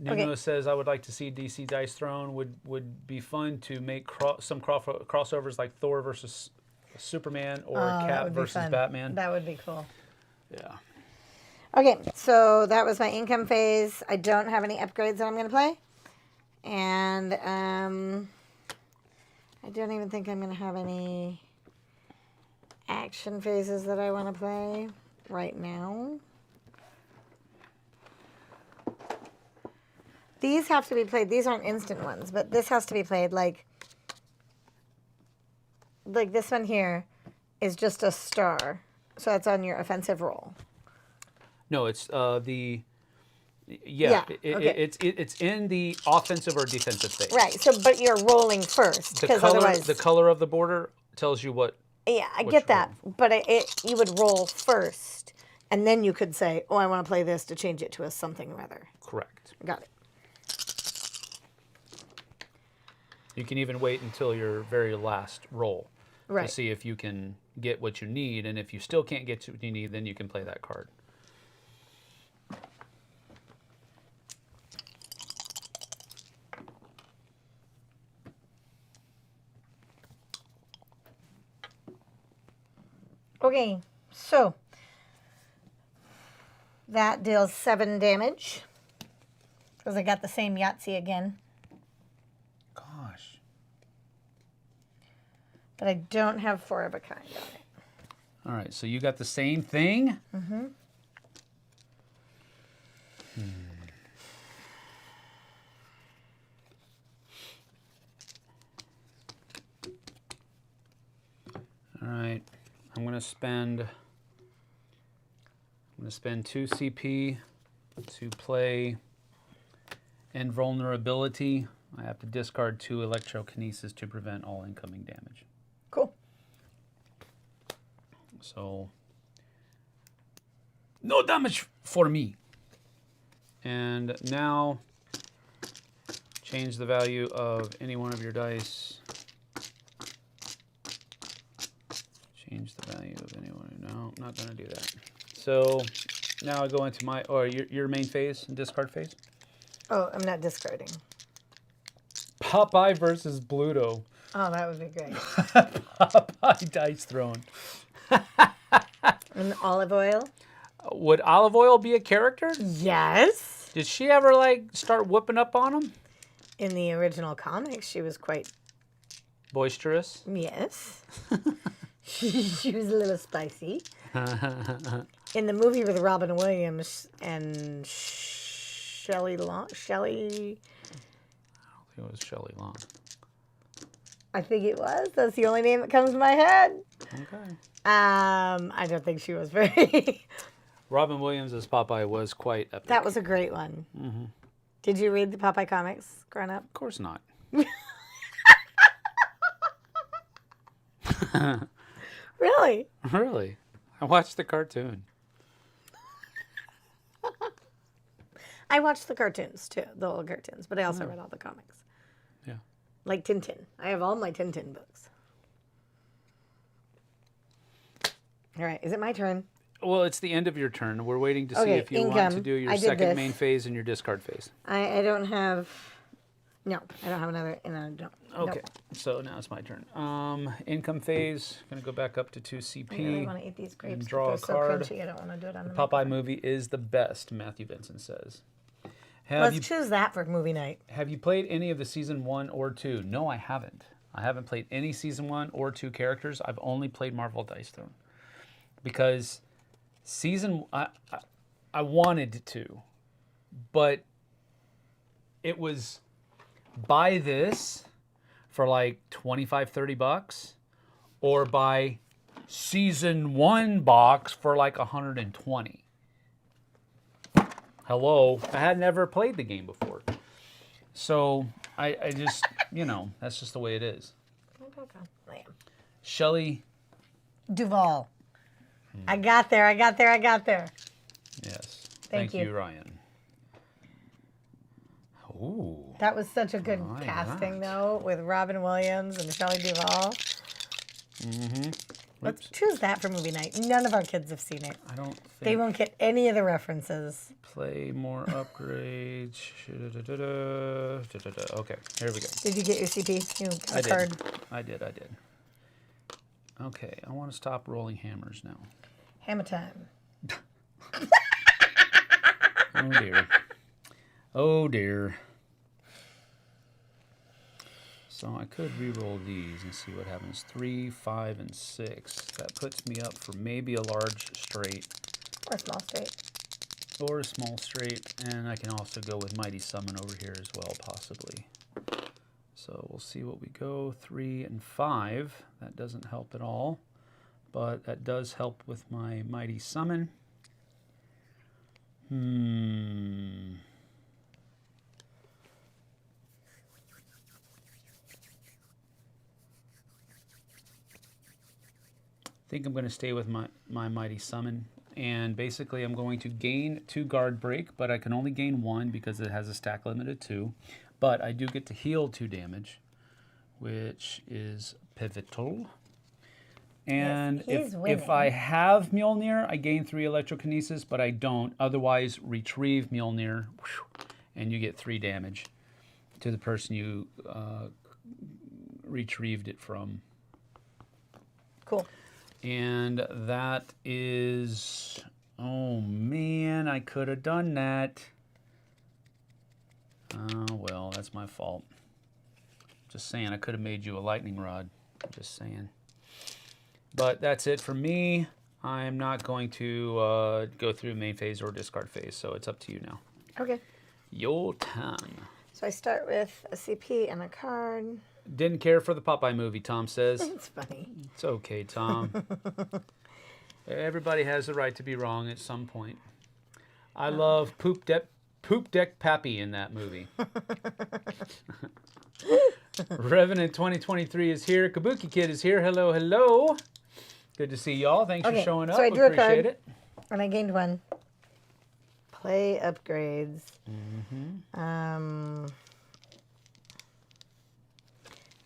Okay. Nuno says, I would like to see DC dice thrown. Would be fun to make some crossovers like Thor versus Superman or That Cap would be versus fun. Batman. That would be cool. Yeah. Okay, so that was my income phase. I don't have any upgrades that I'm going to play. And I don't even think I'm going to have any action phases that I want to play right now. These have to be played. These aren't instant ones, but this has to be played like this one here is just a star. So that's on your offensive roll. No, it's the Yeah, okay. it's in the offensive or defensive phase. Right. So, but you're rolling first The because color otherwise, the color of the border tells you what. yeah, I what get you're that. But you would roll first, and then you could say, "Oh, I want to play this to change it to a something or other." Correct. Got it. You can even wait until your very last roll Right. to see if you can get what you need, and if you still can't get what you need, then you can play that card. Okay, so that deals 7 damage because I got the same Yahtzee again, Gosh. but I don't have 4 of a kind on it. All right, so you got the same thing? Mm-hmm. going to spend 2 CP to play Invulnerability. I have to discard 2 Electrokinesis to prevent all incoming damage. Cool. So, no damage for me. And now, change the value of any one of your dice. Change the value of any one. No, I'm not going to do that. So, now I go into my, or your main phase and discard phase. Oh, I'm not discarding. Popeye versus Bluto. Oh, that would be great. Popeye dice throne. And olive oil? Would Olive Oil be a character? Yes. Did she ever, like, start whooping up on him? In the original comics, she was quite... Boisterous? Yes. She was a little spicy. In the movie with Robin Williams and Shelley Long... I don't think it was Shelley Long. I think it was. That's the only name that comes to my head. Okay. I don't think she was very... Robin Williams as Popeye was quite epic. That was a great one. Mm-hmm. Did you read the Popeye comics growing up? Of course not. Really? Really? I watched the cartoon. I watched the cartoons too, the old cartoons, but I also read all the comics. Yeah. Like Tintin. I have all my Tintin books. All right, is it my turn? Well, it's the end of your turn. We're waiting to see Okay, if you income. want to do your I did second this. main phase and your discard phase. I don't have... No, I don't have another... No, don't. Okay, Nope. so now it's my turn. Income phase, going to go back up to 2 I CP. really want to eat these grapes. And but draw they're a so card. crunchy, I don't want to do it on the Popeye movie is the best, Matthew Benson says. Have Let's you, choose that for movie night. have you played any of the season 1 or 2? No, I haven't. I haven't played any season 1 or 2 characters. I've only played Marvel Dice Throne. Because I wanted to, but it was buy this for like $25-$30 or buy season 1 box for like $120. Hello, I had never played the game before. So I just, that's just the way it is. Okay. Shelley. Duval. I got there. Yes. Thank you. Ryan. Ooh. That was such a good My casting, God. though, with Robin Williams and Shelley Duvall. Mm-hmm. Let's choose that for movie night. None of our kids have seen it. I don't think. They won't get any of the references. Play more upgrades. Okay, here we go. Did you get your CP? I card? did. I did. Okay, I want to stop rolling hammers now. Hammer time. Oh dear. Oh dear. So I could re-roll these and see what happens. 3, 5, and 6. That puts me up for maybe a large straight. Or a small straight. Or a small straight. And I can also go with Mighty Summon over here as well, possibly. So we'll see what we go. 3 and 5. That doesn't help at all. But that does help with my Mighty Summon. I think I'm going to stay with my Mighty Summon. And basically I'm going to gain 2 guard break, but I can only gain 1 because it has a stack limit of 2. But I do get to heal 2 damage, which is pivotal. And Yes, if I have Mjolnir, I gain 3 Electrokinesis, but I don't. Otherwise, retrieve Mjolnir, and you get 3 damage to the person you retrieved it from. Cool. And that is... Oh, man, I could have done that. Oh, well, that's my fault. Just saying, I could have made you a lightning rod. Just saying. But that's it for me. I'm not going to go through main phase or discard phase, so it's up to you now. Okay. Your turn. So I start with a CP and a card. Didn't care for the Popeye movie, Tom says. It's funny. It's okay, Tom. Everybody has the right to be wrong at some point. I love Poop Deck Pappy in that movie. Revenant 2023 is here. Kabuki Kid is here. Hello, hello. Good to see y'all. Thanks for showing up. So I drew Appreciate a card, it. and I gained 1. Play upgrades.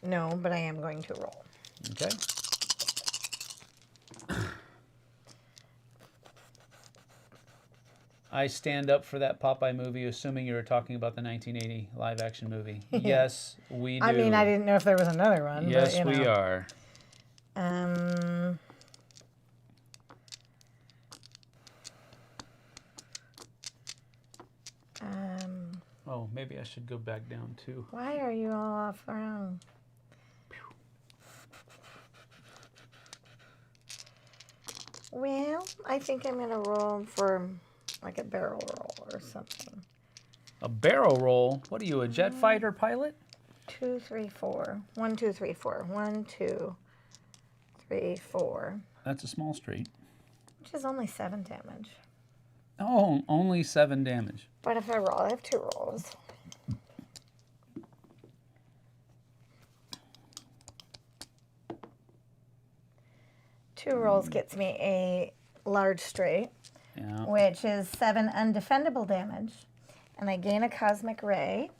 No, but I am going to roll. Okay. I stand up for that Popeye movie, assuming you were talking about the 1980 live-action movie. Yes, we do. I mean, I didn't know if there was another one. Yes, but, we are. Oh, maybe I should go back down too. Why are you all off around? Well, I think I'm going to roll for like a barrel roll or something. A barrel roll? What are you, a jet fighter pilot? 2, 3, 4. 1, 2, 3, 4. 1, 2, 3, 4. That's a small street. Which is only 7 damage. Oh, only 7 damage. But if I roll, I have 2 rolls. Two rolls gets me a large straight, which is 7 undefendable damage. And I gain a cosmic ray.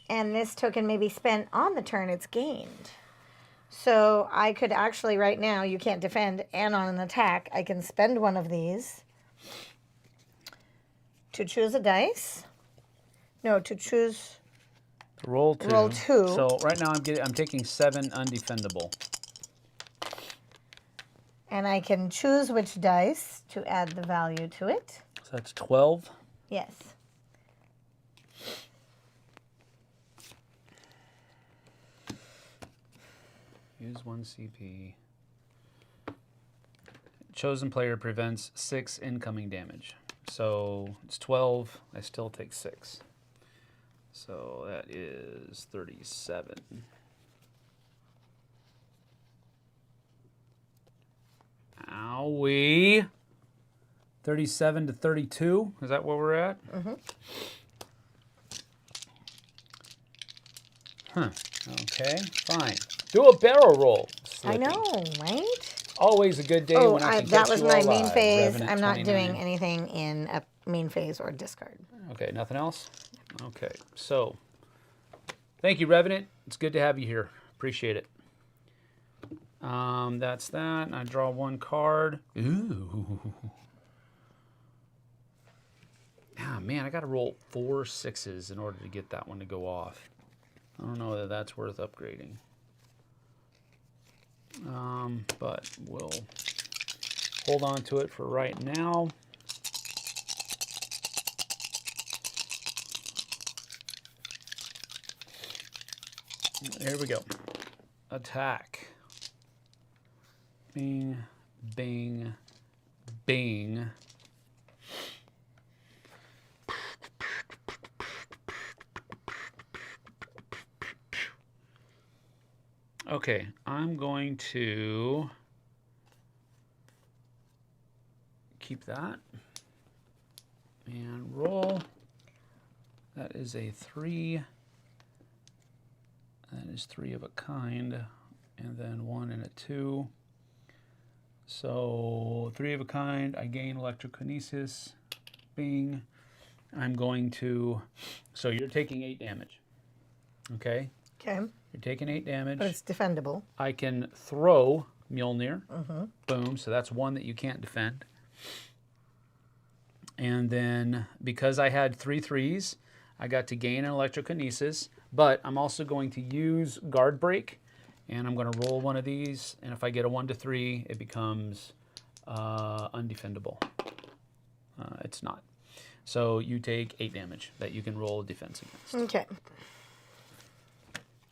And this token may be spent on the turn it's gained. So I could actually right now, you can't defend, and on an attack, I can spend one of these to choose a dice. No, to choose... Roll 2. Roll 2. So right now I'm taking 7 undefendable. And I can choose which dice to add the value to it. So that's 12. Yes. Use 1 CP. Chosen player prevents 6 incoming damage. So it's 12. I still take 6. So that is 37. Owie. 37 to 32. Is that where we're at? Mm-hmm. Huh. Okay, fine. Do a barrel roll. Slippy. I know, right? Always a good day when I can that catch was you my all main live. phase. Revenant I'm not 29. doing anything in a main phase or discard. Okay, nothing else? Okay, so thank you, Revenant. It's good to have you here. Appreciate it. That's that. And I draw 1 card. Ooh. Ah, man, I got to roll 4 6s in order to get that one to go off. I don't know that that's worth upgrading. But we'll hold on to it for right now. There we go. Attack. Bing, bing, bing. Okay, I'm going to keep that and roll. That is a 3. That is 3 of a kind, and then 1 and a 2. So 3 of a kind, I gain Electrokinesis. Bing. I'm going to, so you're taking 8 damage. Okay? Okay. You're taking 8 damage. But it's defendable. I can throw Mjolnir. Mm-hmm. Boom. So that's 1 that you can't defend. And then because I had 3 3s, I got to gain an Electrokinesis. But I'm also going to use Guard Break. And I'm going to roll 1 of these. And if I get a 1 to 3, it becomes undefendable. It's not. So you take 8 damage that you can roll defense against. Okay.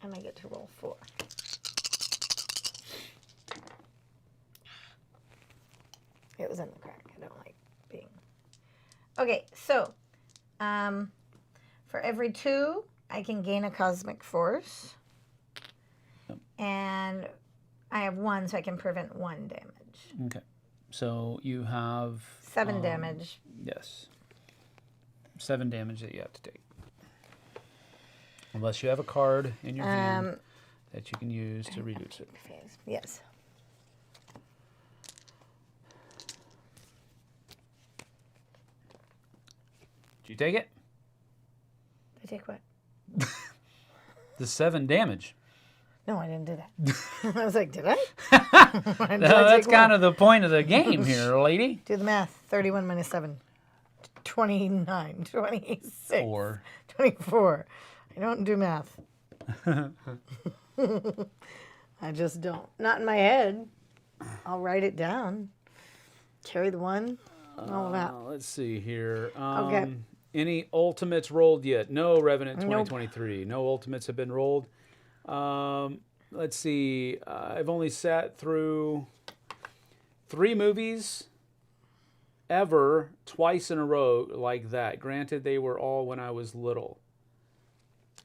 And I get to roll 4. It was in the crack. I don't like being... Okay, so for every 2, I can gain a cosmic force. And I have 1, so I can prevent 1 damage. Okay. So you have 7 damage. Yes. 7 damage that you have to take. Unless you have a card in your hand that you can use to reduce it. Yes. Did you take it? I take what? The 7 damage. No, I didn't do that. I was like, did I? No, that's kind of the point of the game here, lady. Do the math. 31 minus 7. 29. 26. 4. 24. I don't do math. I just don't. Not in my head. I'll write it down. Carry the 1. All that. Let's see here. Okay. Any ultimates rolled yet? No, Revenant 2023. Nope. No ultimates have been rolled. Let's see. I've only sat through 3 movies ever twice in a row like that. Granted, they were all when I was little.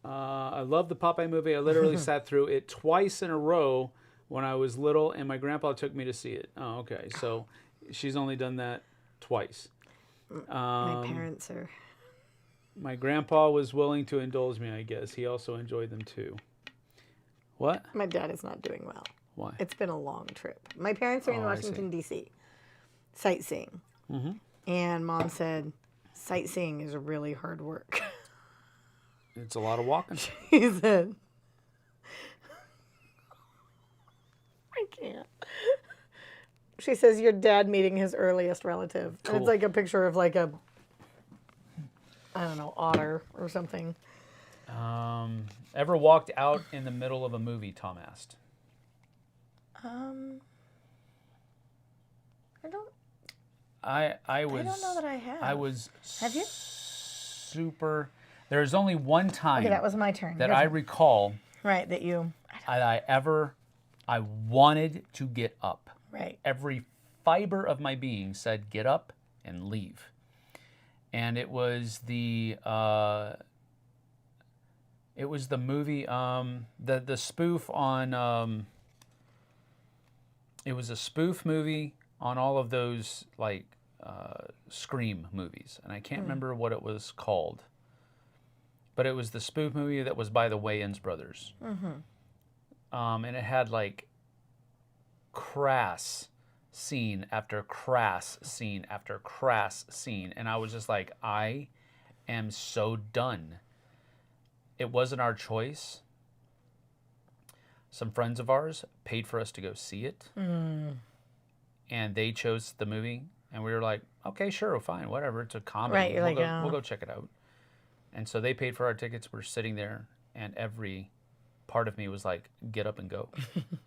I love the Popeye movie. I literally sat through it twice in a row when I was little, and my grandpa took me to see it. Oh, okay. So she's only done that twice. My parents are... My grandpa was willing to indulge me, I guess. He also enjoyed them too. What? My dad is not doing well. Why? It's been a long trip. My parents are in Washington, D.C. sightseeing. Mm-hmm. And Mom said, sightseeing is really hard work. It's a lot of walking. She said, I can't. She says, your dad meeting his earliest relative. Cool. And it's like a picture of like a, I don't know, otter or something. Ever walked out in the middle of a movie, Tom asked. I don't. I was. I don't know that I have. I was. Have you? Super. There's only one time. Okay, that was my turn. That I recall. Right, that you. I wanted to get up. Right. Every fiber of my being said, "Get up and leave." And it was the. It was the movie, the spoof on, it was a spoof movie on all of those, like, Scream movies. And I can't remember what it was called. But it was the spoof movie that was by the Wayans brothers. Mm-hmm. And it had, like, crass scene after crass scene after crass scene. And I was just like, I am so done. It wasn't our choice. Some friends of ours paid for us to go see it. Mm. And they chose the movie. And we were like, okay, sure, fine, whatever. It's a comedy. Right, you're we'll go check it out. And so they paid for our tickets. We're sitting there. And every part of me was like, get up and go.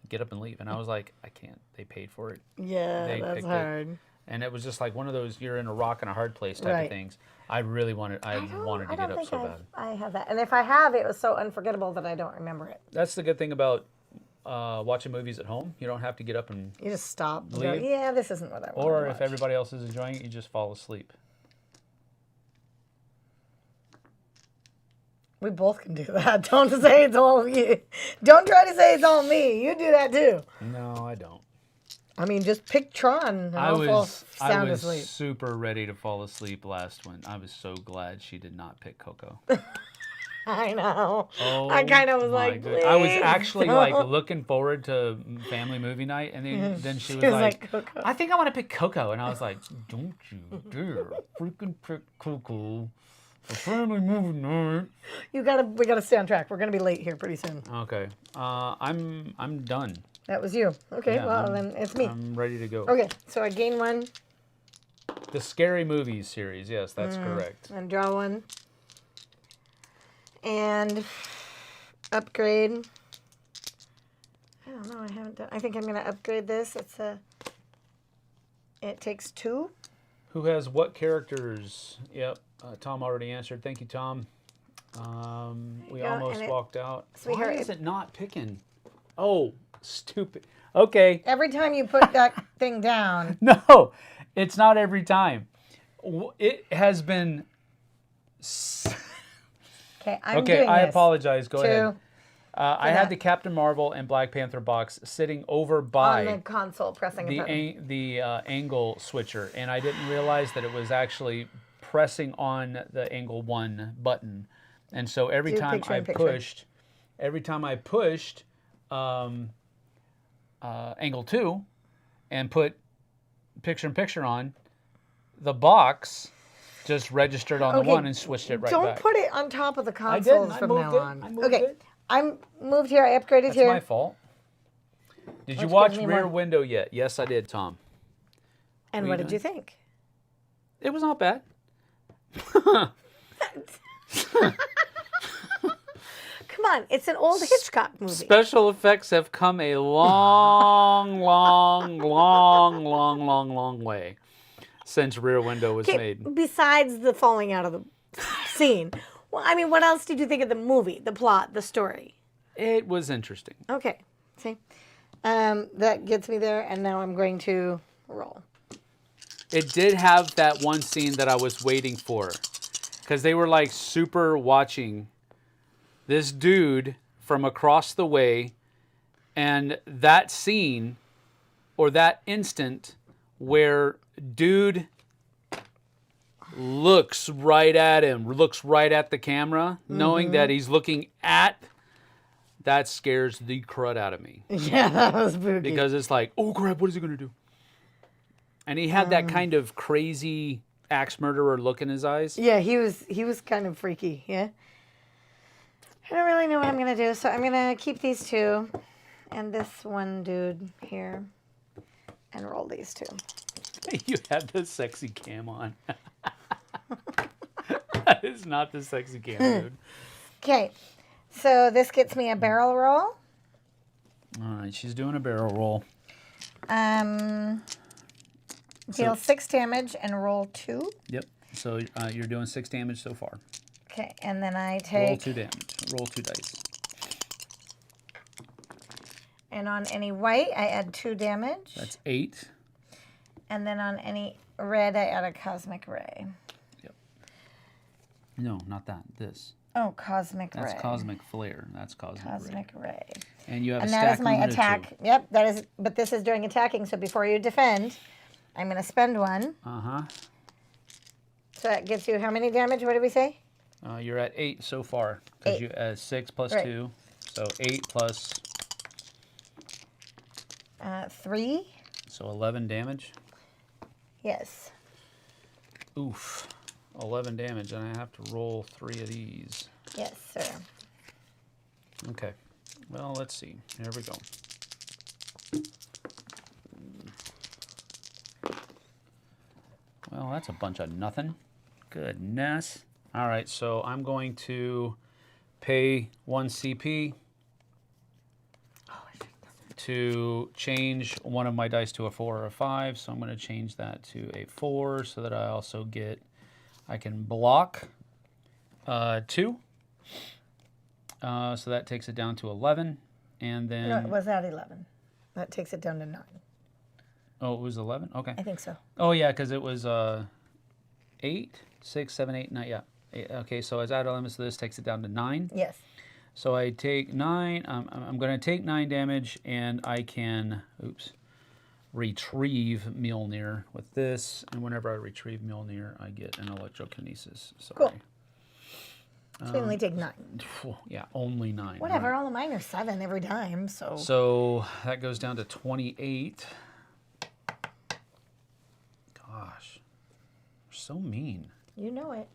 Get up and leave. And I was like, I can't. They paid for it. Yeah, that's hard. And it was just like one of those you're in a rock and a hard place type of things. I really wanted to get up so bad. I have that. And if I have, it was so unforgettable that I don't remember it. That's the good thing about watching movies at home. You don't have to get up and you just stop. Leave. Go, yeah, this isn't what I want. Or if everybody else is enjoying it, you just fall asleep. We both can do that. Don't say it's all you. Don't try to say it's all me. You do that too. No, I don't. I mean, just pick Tron and I'll fall sound asleep. I was super ready to fall asleep last one. I was so glad she did not pick Coco. I know. Oh, I kind of was like, please. I was actually like looking forward to family movie night, and then she was like, Coco. I think I want to pick Coco, and I was like, don't you dare freaking pick Coco for family movie night. We gotta stay on track. We're gonna be late here pretty soon. Okay, I'm done. That was you. Okay, Yeah, well then it's me. I'm ready to go. Okay, so I gain 1. The Scary Movies series, yes, that's correct. And draw 1. And upgrade. I don't know, I haven't done. I think I'm going to upgrade this. It takes 2. Who has what characters? Yep, Tom already answered. Thank you, Tom. We almost walked out. Sweetheart, Why is it not picking? Oh, stupid. Okay. Every time you put that thing down. No, it's not every time. It has been... Okay, I'm doing this. I apologize. Go ahead. I had the Captain Marvel and Black Panther box sitting over by On the console, pressing a button. the angle switcher, and I didn't realize that it was actually pressing on the angle 1 button. And so every time I pushed angle 2 and put picture-in-picture on, the box just registered on the one and switched it right back. Don't put it on top of the consoles from now on. I moved it. I'm moved here. I upgraded That's here. my fault. Did you watch Rear Window yet? Yes, I did, Tom. And what did you think? It was not bad. Come on, it's an old Hitchcock movie. Special effects have come a long, long way since Rear Window was made. Besides the falling out of the scene. Well, I mean, what else did you think of the movie, the plot, the story? It was interesting. Okay, see? That gets me there, and now I'm going to roll. It did have that one scene that I was waiting for, because they were like super watching this dude from across the way, and that scene or that instant where dude looks right at him, looks right at the camera, knowing that he's looking at, that scares the crud out of me. Yeah, that was spooky. Because it's like, oh crap, what is he going to do? And he had that kind of crazy axe murderer look in his eyes. Yeah, he was kind of freaky, yeah. I don't really know what I'm going to do, so I'm going to keep these two and this one dude here and roll these two. You had the sexy cam on. That is not the sexy cam, dude. Okay, so this gets me a barrel roll. All right, she's doing a barrel roll. Deal 6 damage and roll 2. Yep, so you're doing 6 damage so far. Okay, and then I take... Roll 2 damage. Roll 2 dice. And on any white, I add 2 damage. That's 8. And then on any red, I add a cosmic ray. Yep. No, not that. This. Oh, cosmic ray. That's cosmic flare. That's cosmic ray. And you have and a that stack is my limit of 2. attack. Yep, that is. But this is during attacking, so before you defend, I'm going to spend 1. Uh-huh. So that gives you how many damage? What did we say? You're at 8 so far. Because you add 6 plus 2. So 8 plus... 3. So 11 damage. Yes. Oof. 11 damage, and I have to roll 3 of these. Yes, sir. Okay. Well, let's see. Here we go. Well, that's a bunch of nothing. Goodness. All right, so I'm going to pay 1 CP to change one of my dice to a 4 or a 5. So I'm going to change that to a 4 so that I also get, I can block 2. So that takes it down to 11. And then... No, it was at 11. That takes it down to 9. Oh, it was 11? Okay. I think so. Oh, yeah, because it was 8, 6, 7, 8, 9. Yeah. 8, okay, so it's at 11, so this takes it down to 9. Yes. So I take 9. I'm going to take 9 damage, and I can, retrieve Mjolnir with this. And whenever I retrieve Mjolnir, I get an Electrokinesis. Sorry. Cool. So you only take 9. Yeah, only 9. Whatever, right. all of mine are 7 every time, so... So that goes down to 28. Gosh. You're so mean. You know it.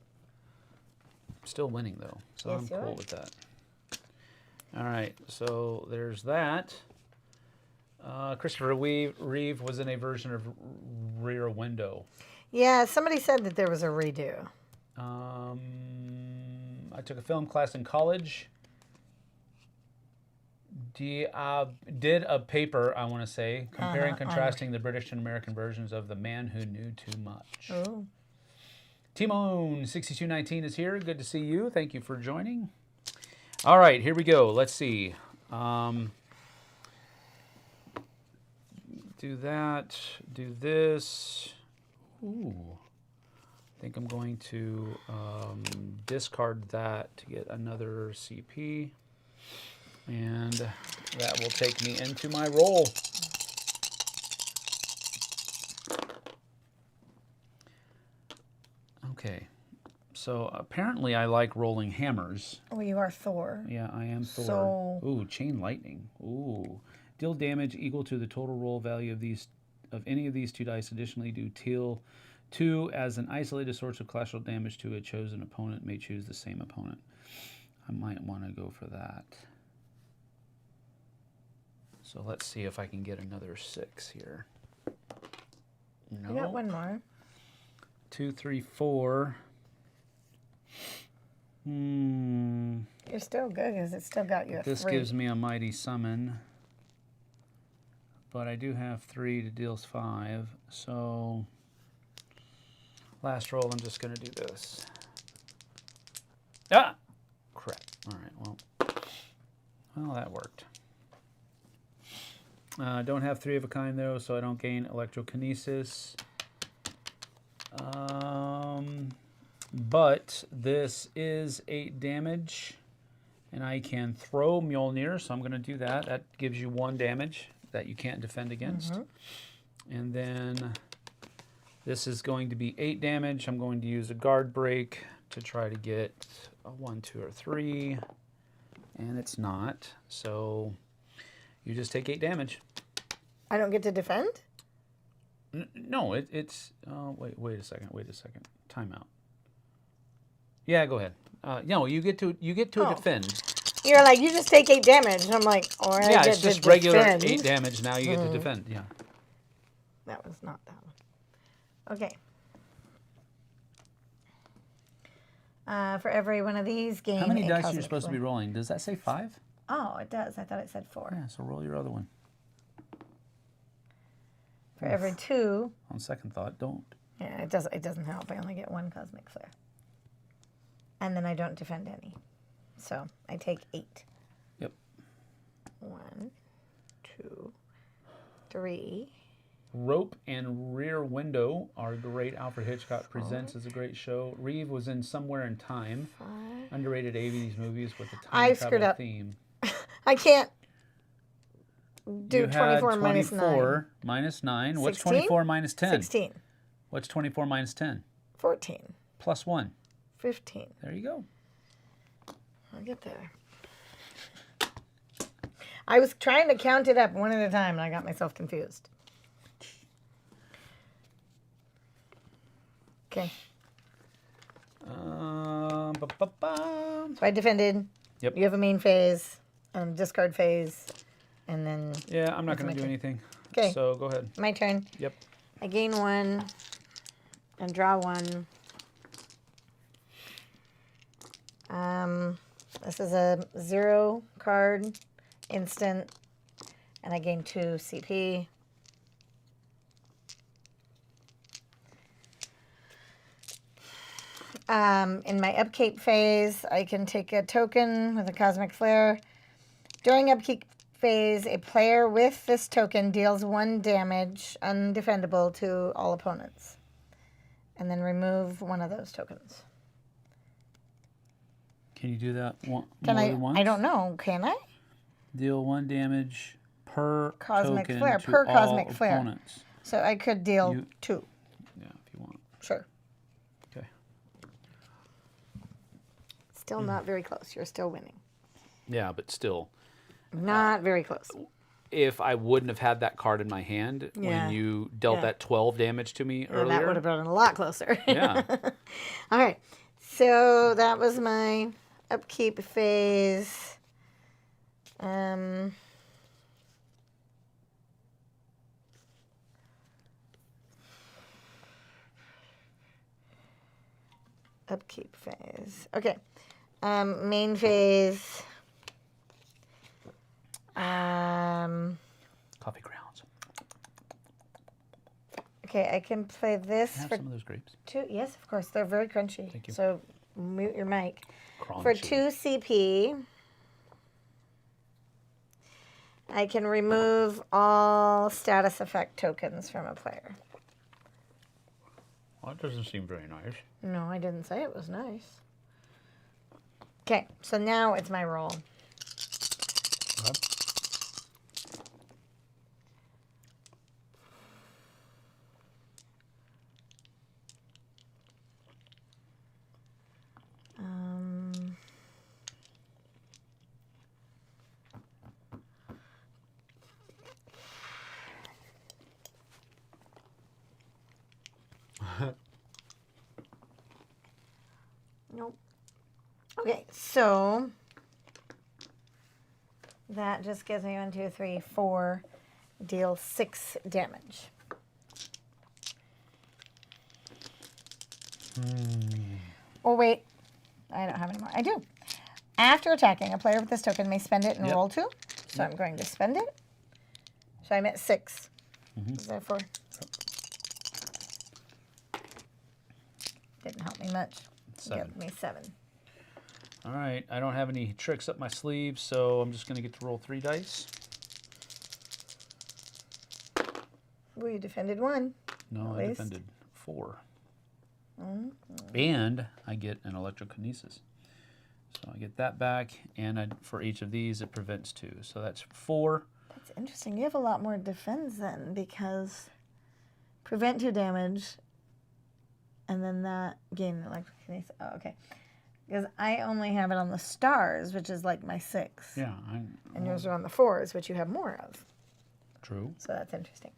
I'm still winning, though, so Yes, I'm cool with that. All right, so there's that. Christopher Reeve was in a version of Rear Window. Yeah, somebody said that there was a redo. I took a film class in college. Did a paper, I want to say, comparing and contrasting the British and American versions of The Man Who Knew Too Much. Oh. Timon6219 is here. Good to see you. Thank you for joining. All right, here we go. Let's see. Do that. Do this. Ooh. I think I'm going to discard that to get another CP. And that will take me into my roll. Okay. So apparently I like rolling hammers. Oh, you are Thor. Yeah, I am Thor. So... Ooh, chain lightning. Ooh. Deal damage equal to the total roll value of any of these 2 dice. Additionally, do deal 2 as an isolated source of collateral damage to a chosen opponent. May choose the same opponent. I might want to go for that. So let's see if I can get another 6 here. No. I got one more. 2, 3, 4. You're still good because it's still got you a This 3. gives me a mighty summon. But I do have 3 to deal 5. So last roll, I'm just going to do this. Ah! Crap. All right, well, that worked. Don't have 3 of a kind, though, so I don't gain Electrokinesis. But this is 8 damage, and I can throw Mjolnir, so I'm going to do that. That gives you 1 damage that you can't defend against. And then this is going to be 8 damage. I'm going to use a guard break to try to get a 1, 2, or 3, and it's not. So you just take 8 damage. I don't get to defend? No, it's. Wait a second. Time out. Yeah, go ahead. No, you get to defend. You're like, you just take 8 damage. And I'm like, or I Yeah, get it's just to regular defend. 8 damage. Now you get to defend. Yeah. That was not that one. Okay. For every one of these, gain How many a dice are you cosmic supposed to be rolling? Does that say 5? Oh, it does. I thought it said 4. Yeah, so roll your other one. For every 2. On second thought, don't. Yeah, it doesn't help. I only get 1 cosmic flare. And then I don't defend any. So I take 8. Yep. 1, 2, 3. Rope and Rear Window are great. Alfred Hitchcock Presents is a great show. Reeve was in Somewhere in Time. 5. Underrated 80s movies with a time I travel screwed up. theme. I can't do You 24 had minus 9. 24 minus 9. What's 16? 24 minus 10? 16. What's 24 minus 10? 14. Plus 1. 15. There you go. I'll get there. I was trying to count it up one at a time, and I got myself confused. Okay. Ba-ba-ba. So I defended. Yep. You have a main phase, discard phase, and then Yeah, I'm not going to do anything. Okay. So go ahead. my turn. Yep. I gain 1 and draw 1. This is a 0 card instant, and I gain 2 CP. In my upkeep phase, I can take a token with a cosmic flare. During upkeep phase, a player with this token deals 1 damage, undefendable, to all opponents. And then remove 1 of those tokens. Can you do that more Can I? than once? I don't know. Can I? Deal 1 damage per Cosmic token flare, to per all cosmic flare. opponents. So I could deal You- 2. Yeah, if you want. Sure. Okay. Still not very close. You're still winning. Yeah, but still, Not very close. if I wouldn't have had that card in my hand Yeah. when you dealt Yeah. that 12 damage to me Well, earlier. that would have been a lot closer. Yeah. All right. So that was my upkeep phase. Upkeep phase. Okay. Main phase. Coffee grounds. Okay, I can play this Have for some of those grapes. 2. Yes, of course. They're very crunchy. Thank you. So mute your mic. Crunchy. For 2 CP, I can remove all status effect tokens from a player. Well, that doesn't seem very nice. No, I didn't say it was nice. Okay, so now it's my roll. Okay. Nope. Okay, so that just gives me 1, 2, 3, 4, deal 6 damage. Oh, wait. I don't have any more. I do. After attacking, a player with this token may spend it and roll 2. So I'm going to spend it. So I'm at 6. Is that 4? Didn't help me much. 7. Give me 7. All right, I don't have any tricks up my sleeve, so I'm just going to get to roll 3 dice. Well, you defended 1. No, I least. defended 4. And I get an Electrokinesis. So I get that back, and for each of these, it prevents 2. So that's 4. That's interesting. You have a lot more defense then, because prevent 2 damage, and then that gain Electrokinesis. Oh, okay. Because I only have it on the stars, which is like my 6. Yeah. And yours are on the 4s, which you have more of. True. So that's interesting.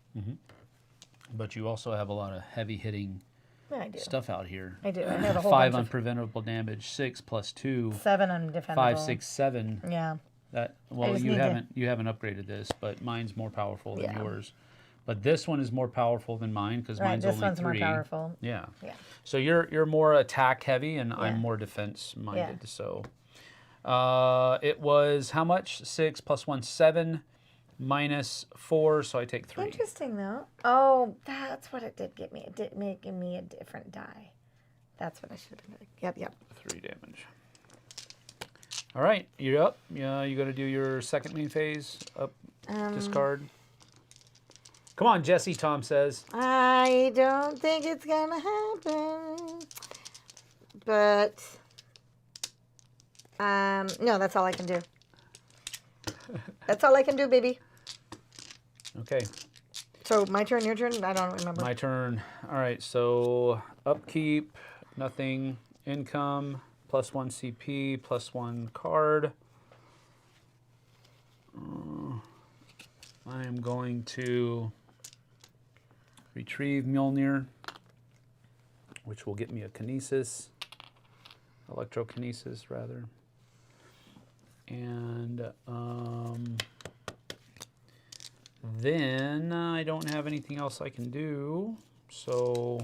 But you also have a lot of heavy-hitting Yeah, I do. stuff out here. I do. I have a whole 5 bunch unpreventable damage, 6 plus 2, 7 undefendable. 5, 6, 7. Yeah. That well, just you need to- haven't upgraded this, but mine's more powerful than Yeah. yours. But this one is more powerful than mine because Right, mine's this only one's 3. more powerful. Yeah. Yeah. So you're more attack heavy, and Yeah. I'm more defense minded. Yeah. So it was how much? 6 plus 1, 7, minus 4. So I take 3. Interesting, though. Oh, that's what it did get me. It did make me a different die. That's what I should have been doing. Yep. 3 damage. All right, you're up. Yeah, you got to do your second main phase. Up, discard. Come on, Jessie, Tom says. I don't think it's gonna happen. But no, that's all I can do. That's all I can do, baby. Okay, So my turn, your turn? I don't remember. my turn. All right, so upkeep, nothing. Income, plus 1 CP, plus 1 card. I am going to retrieve Mjolnir, which will get me a kinesis, electrokinesis rather. And then I don't have anything else I can do, so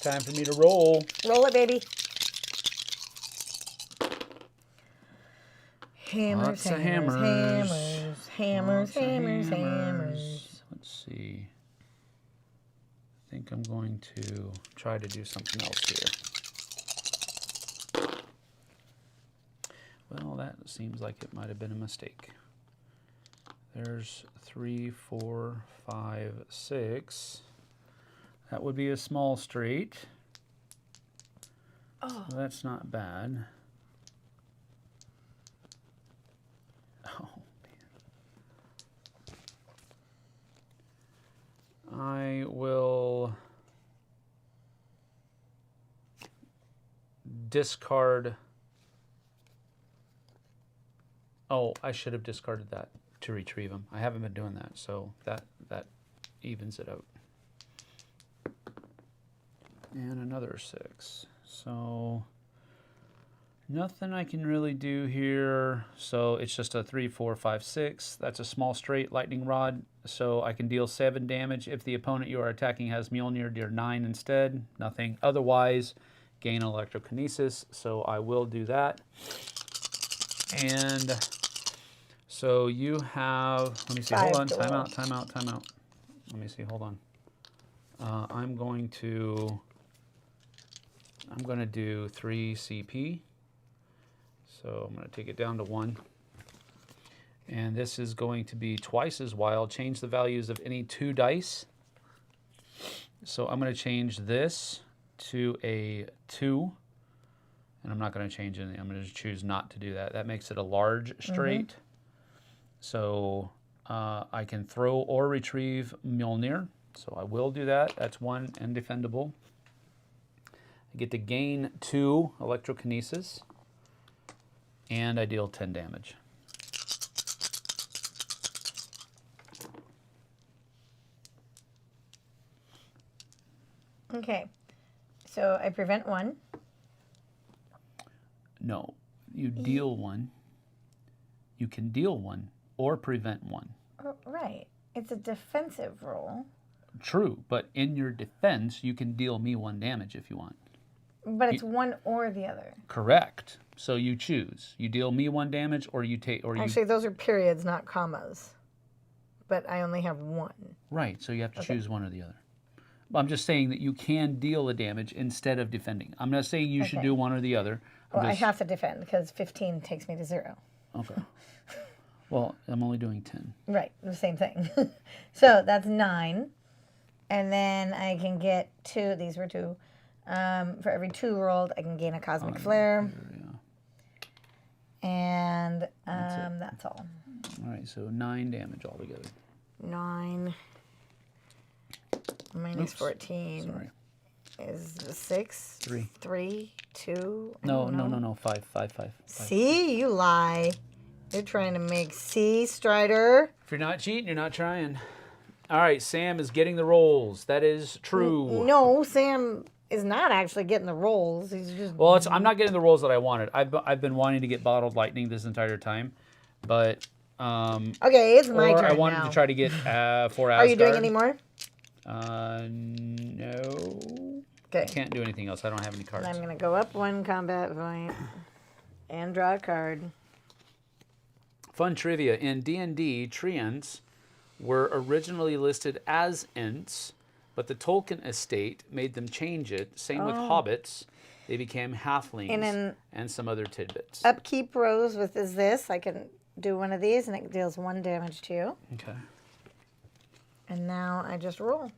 time for me to roll. Roll it, baby. Hammers, Lots of hammers, hammers. hammers, Lots of hammers, hammers. Let's see. I think I'm going to try to do something else here. Well, that seems like it might have been a mistake. There's 3, 4, 5, 6. That would be a small straight. Oh. So that's not bad. Oh, man. I will discard. Oh, I should have discarded that to retrieve them. I haven't been doing that, so that evens it out. And another 6. So nothing I can really do here. So it's just a 3, 4, 5, 6. That's a small straight lightning rod. So I can deal 7 damage. If the opponent you are attacking has Mjolnir, deal 9 instead. Nothing. Otherwise, gain electrokinesis. So I will do that. And so you have, let me see, hold on, time out. Let me see, hold on. I'm going to do 3 CP. So I'm going to take it down to 1. And this is going to be twice as wild. Change the values of any 2 dice. So I'm going to change this to a 2. And I'm not going to change anything. I'm going to choose not to do that. That makes it a large straight. So I can throw or retrieve Mjolnir. So I will do that. That's 1 and defendable. I get to gain 2 Electrokinesis. And I deal 10 damage. Okay. So I prevent 1. No, you deal 1. You can deal 1 or prevent 1. Oh, right. It's a defensive roll. True, but in your defense, you can deal me 1 damage if you want. But it's one or the other. Correct. So you choose. You deal me 1 damage, or you take, or Actually, those are periods, not commas. But I only have 1. Right. So you have to choose one or the other. I'm just saying that you can deal the damage instead of defending. I'm not saying you should do one or the other. Well, I have to defend because 15 takes me to 0. Okay. Well, I'm only doing 10. Right, the same thing. So that's 9. And then I can get 2, these were 2. For every 2 rolled, I can gain a cosmic flare. Yeah. And that's all. All right, so 9 damage altogether. 9 minus 14 Sorry. is 6. 3. 3, 2. No. 5. See, you lie. You're trying to make C, Strider. If you're not cheating, you're not trying. All right, Sam is getting the rolls. That is true. No, Sam is not actually getting the rolls. He's just... Well, I'm not getting the rolls that I wanted. I've been wanting to get Bottled Lightning this entire time, but okay, it's my turn I wanted now. to try to get 4 Asgard. Are you doing any more? No. Okay. I can't do anything else. I don't have any cards. I'm going to go up 1 combat point and draw a card. Fun trivia. In D&D, treants were originally listed as Ents, but the Tolkien estate made them change it. Same with hobbits. They became halflings and some other tidbits. Upkeep rose with this. I can do one of these, and it deals 1 damage to you. Okay. And now I just roll.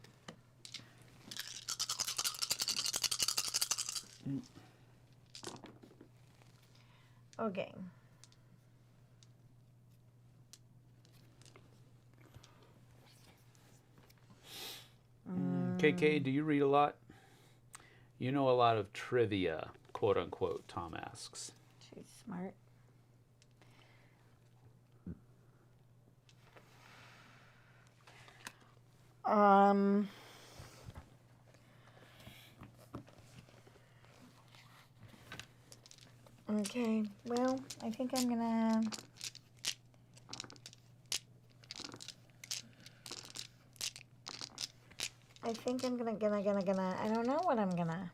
Okay. KK, do you read a lot? You know a lot of trivia, quote unquote, Tom asks. She's smart. Okay, well, I think I'm gonna... I think I'm gonna, I don't know what I'm gonna.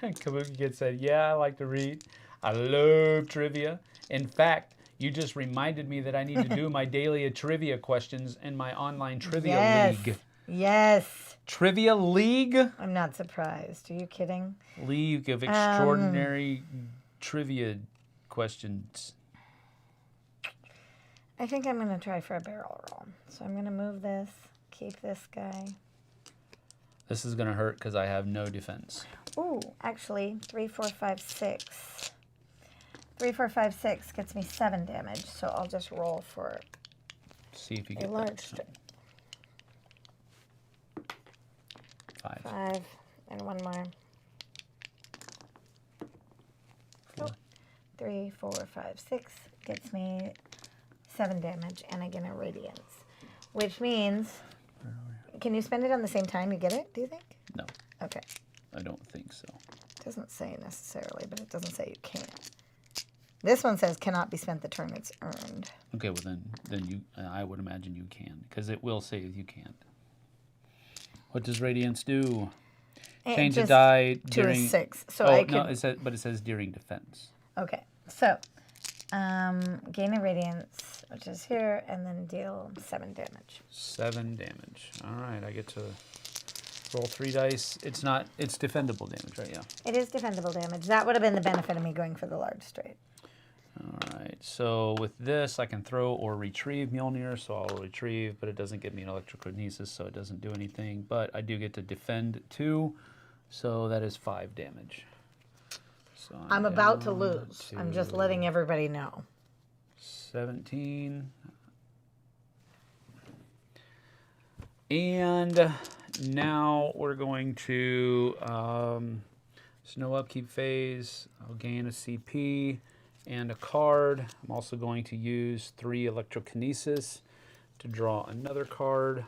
Kabuki Kid said, yeah, I like to read. I love trivia. In fact, you just reminded me that I need to do my daily trivia questions in my online trivia league. Yes. Trivia league? I'm not surprised. Are you kidding? League of extraordinary trivia questions. I think I'm going to try for a barrel roll. So I'm going to move this, keep this guy. This is going to hurt because I have no defense. Ooh, actually, 3, 4, 5, 6. 3, 4, 5, 6 gets me 7 damage. So I'll just roll for See if you a get large that. strike. 5. 5 and 1 more. 4. 3, 4, 5, 6 gets me 7 damage, and I get a radiance, which means, can you spend it on the same time you get it, do you think? No, Okay. I don't think so. It doesn't say necessarily, but it doesn't say you can't. This one says cannot be spent the turn it's earned. Okay, well then you, I would imagine you can, because it will say you can't. What does radiance do? Change a Just die to during. a 6. So oh I could, no, it says, but it says during defense. okay. So gain a radiance, which is here, and then deal 7 damage. 7 damage. All right, I get to roll 3 dice. It's defendable damage, right? Yeah. It is defendable damage. That would have been the benefit of me going for the large straight. All right, so with this, I can throw or retrieve Mjolnir, so I'll retrieve, but it doesn't give me an Electrokinesis, so it doesn't do anything. But I do get to defend 2, so that is 5 damage. So I'm about to lose. I'm just letting everybody know. 17. And now we're going to snow upkeep phase. I'll gain a CP and a card. I'm also going to use 3 Electrokinesis to draw another card.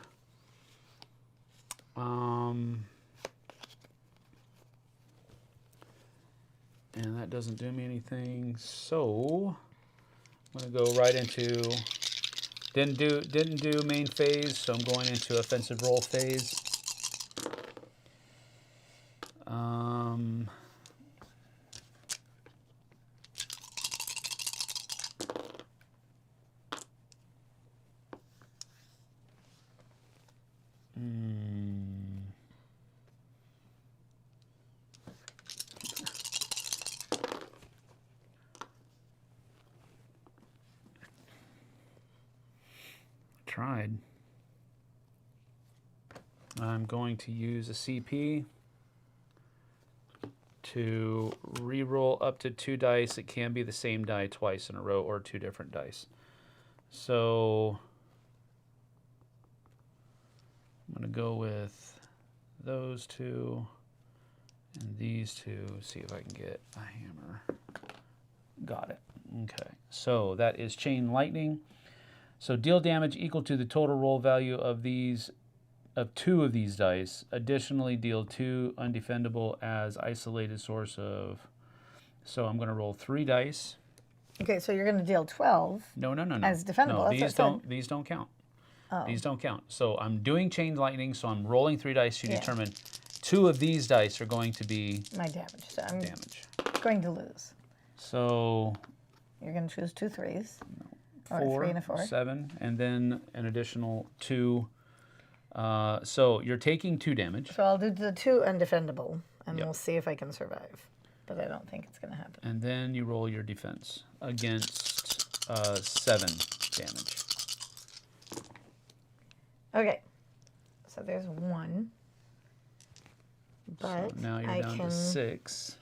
And that doesn't do me anything, so I'm gonna go right into, didn't do main phase, so I'm going into offensive roll phase. Tried. I'm going to use a CP to re-roll up to 2 dice. It can be the same die twice in a row or 2 different dice. So I'm going to go with those 2 and these 2. See if I can get a hammer. Got it. Okay. So that is Chain Lightning. So deal damage equal to the total roll value of 2 of these dice. Additionally, deal 2 undefendable as isolated source of. So I'm going to roll 3 dice. Okay, so you're going to deal 12. No. As defendable. No, these don't count. Oh. These don't count. So I'm doing Chain Lightning, so I'm rolling 3 dice to determine 2 of these dice are going to be my damage. So I'm going to lose. So you're going to choose 2 3s. No. Or 4, 3 and a 4. 7, and then an additional 2. So you're taking 2 damage. So I'll do the 2 undefendable, and we'll see if I can survive. But I don't think it's going to happen. And then you roll your defense against 7 damage. Okay. So there's 1. But so now you're down to 6.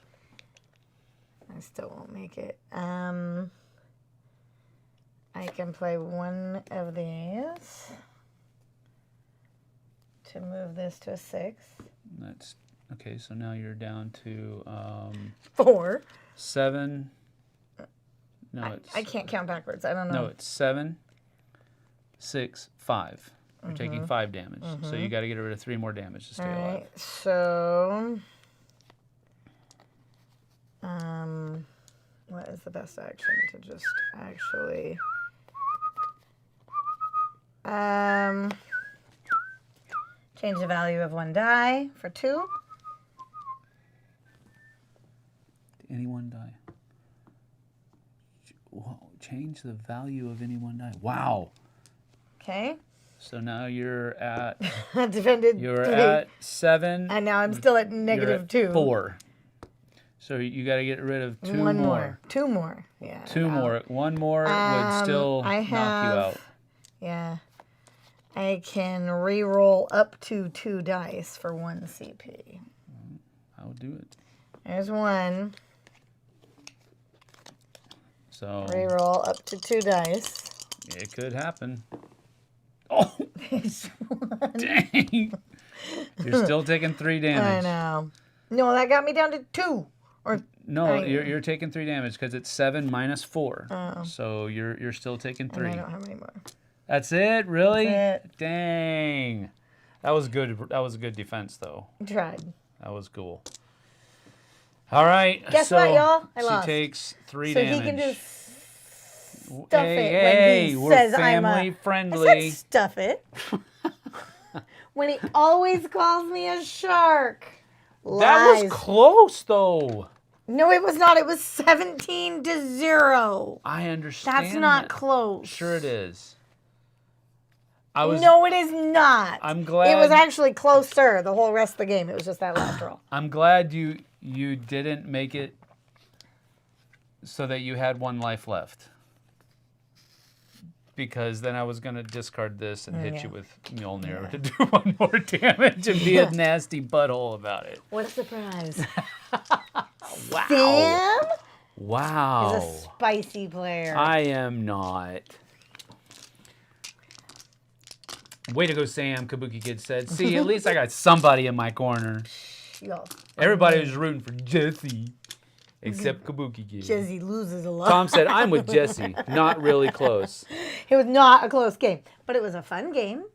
I still won't make it. I can play 1 of these to move this to a 6. That's okay. So now you're down to 4. 7. No, I can't count backwards. I don't know. No, it's 7, 6, 5. You're taking 5 damage. So you got to get rid of 3 more damage to stay alive. Right. So, what is the best action to just actually? Change the value of 1 die for 2. Any 1 die. Whoa, change the value of any 1 die. Wow. Okay. So now you're at defended. You're 3. at 7. And now I'm still at negative 2. 4. So you got to get rid of 2 1 more. more. 2 more. Yeah. 2 more. 1 more would still knock you out. Yeah. I can re-roll up to 2 dice for 1 CP. I'll do it. There's 1. So re-roll up to 2 dice. It could happen. Oh, dang! You're still taking 3 damage. I know. No, that got me down to 2. Or no, you're taking 3 damage because it's 7 minus 4. Oh. So you're still taking 3. And I don't have any more. That's it, really? That's it. Dang. That was good. That was a good defense, though. Tried. That was cool. All right. Guess what, y'all? I lost. She takes 3 damage. So he can just stuff hey, it when he we're says family I friendly. said stuff it. When he always calls me a shark. Lies. That was close, though. No, it was not. It was 17-0. I understand. That's not close. Sure it is. No, it is not. I'm glad. It was actually closer the whole rest of the game. It was just that last roll. I'm glad you didn't make it so that you had 1 life left. Because then I was going to discard this and hit you with Mjolnir to do 1 more damage and be a nasty butthole about it. What a surprise. Wow. Sam Wow. is a spicy player. I am not. Way to go, Sam, Kabuki Kid said. See, at least I got somebody in my corner. Yo, Everybody was rooting for Jessie, except Kabuki Kid. Jessie loses a lot. Tom said, I'm with Jessie. Not really close. It was not a close game, but it was a fun game.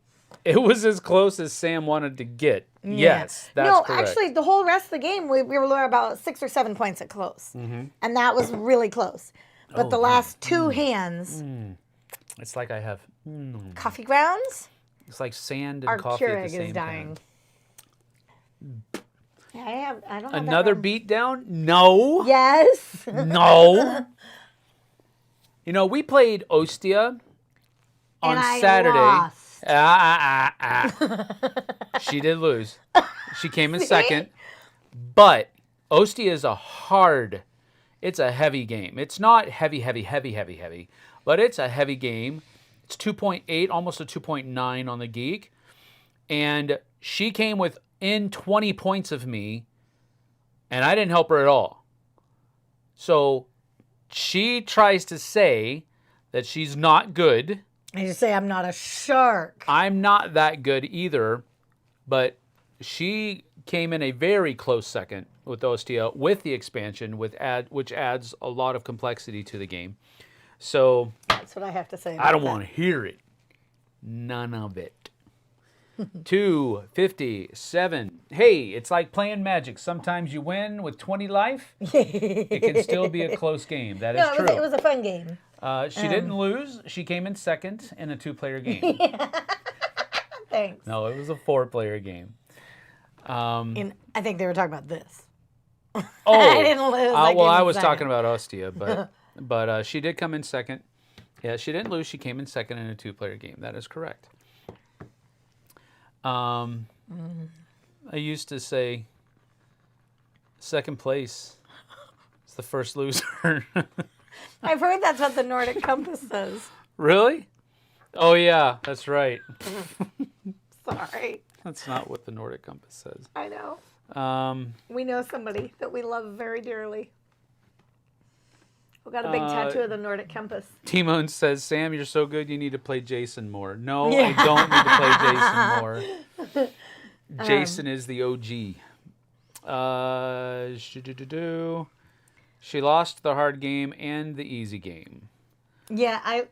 It was as close as Sam wanted to get. Yes, that's no, correct. actually, the whole rest of the game, we were about 6 or 7 points at close. And that was really close. But the last 2 hands, It's like I have... coffee grounds, It's like sand and our coffee at Keurig the same is dying. time. Yeah, I don't have Another that beatdown? No. Yes. No. You know, we played Ostia on And I Saturday. lost. She did lose. She came in second. But Ostia is it's a heavy game. It's not heavy, but it's a heavy game. It's 2.8, almost a 2.9 on the Geek. And she came within 20 points of me, and I didn't help her at all. So she tries to say that she's not good. I just say I'm not a shark. I'm not that good either, but she came in a very close second with Ostia with the expansion, which adds a lot of complexity to the game. So That's what I have to say. I don't want to hear it. None of it. 257. Hey, it's like playing Magic. Sometimes you win with 20 life. It can still be a close game. That is true. It was a fun game. She didn't lose. She came in second in a 2-player game. Thanks. No, it was a 4-player game. And I think they were talking about this. Oh, I didn't lose. I was talking about Ostia, but she did come in second. Yeah, she didn't lose. She came in second in a 2-player game. That is correct. I used to say second place is the first loser. I've heard that's what the Nordic Compass says. Really? Oh, yeah, that's right. Sorry. That's not what the Nordic Compass says. I know. We know somebody that we love very dearly. We got a big tattoo of the Nordic Compass. Timon says, Sam, you're so good, you need to play Jason more. No, I don't need to play Jason more. Jason is the OG. She lost the hard game and the easy game. Yeah,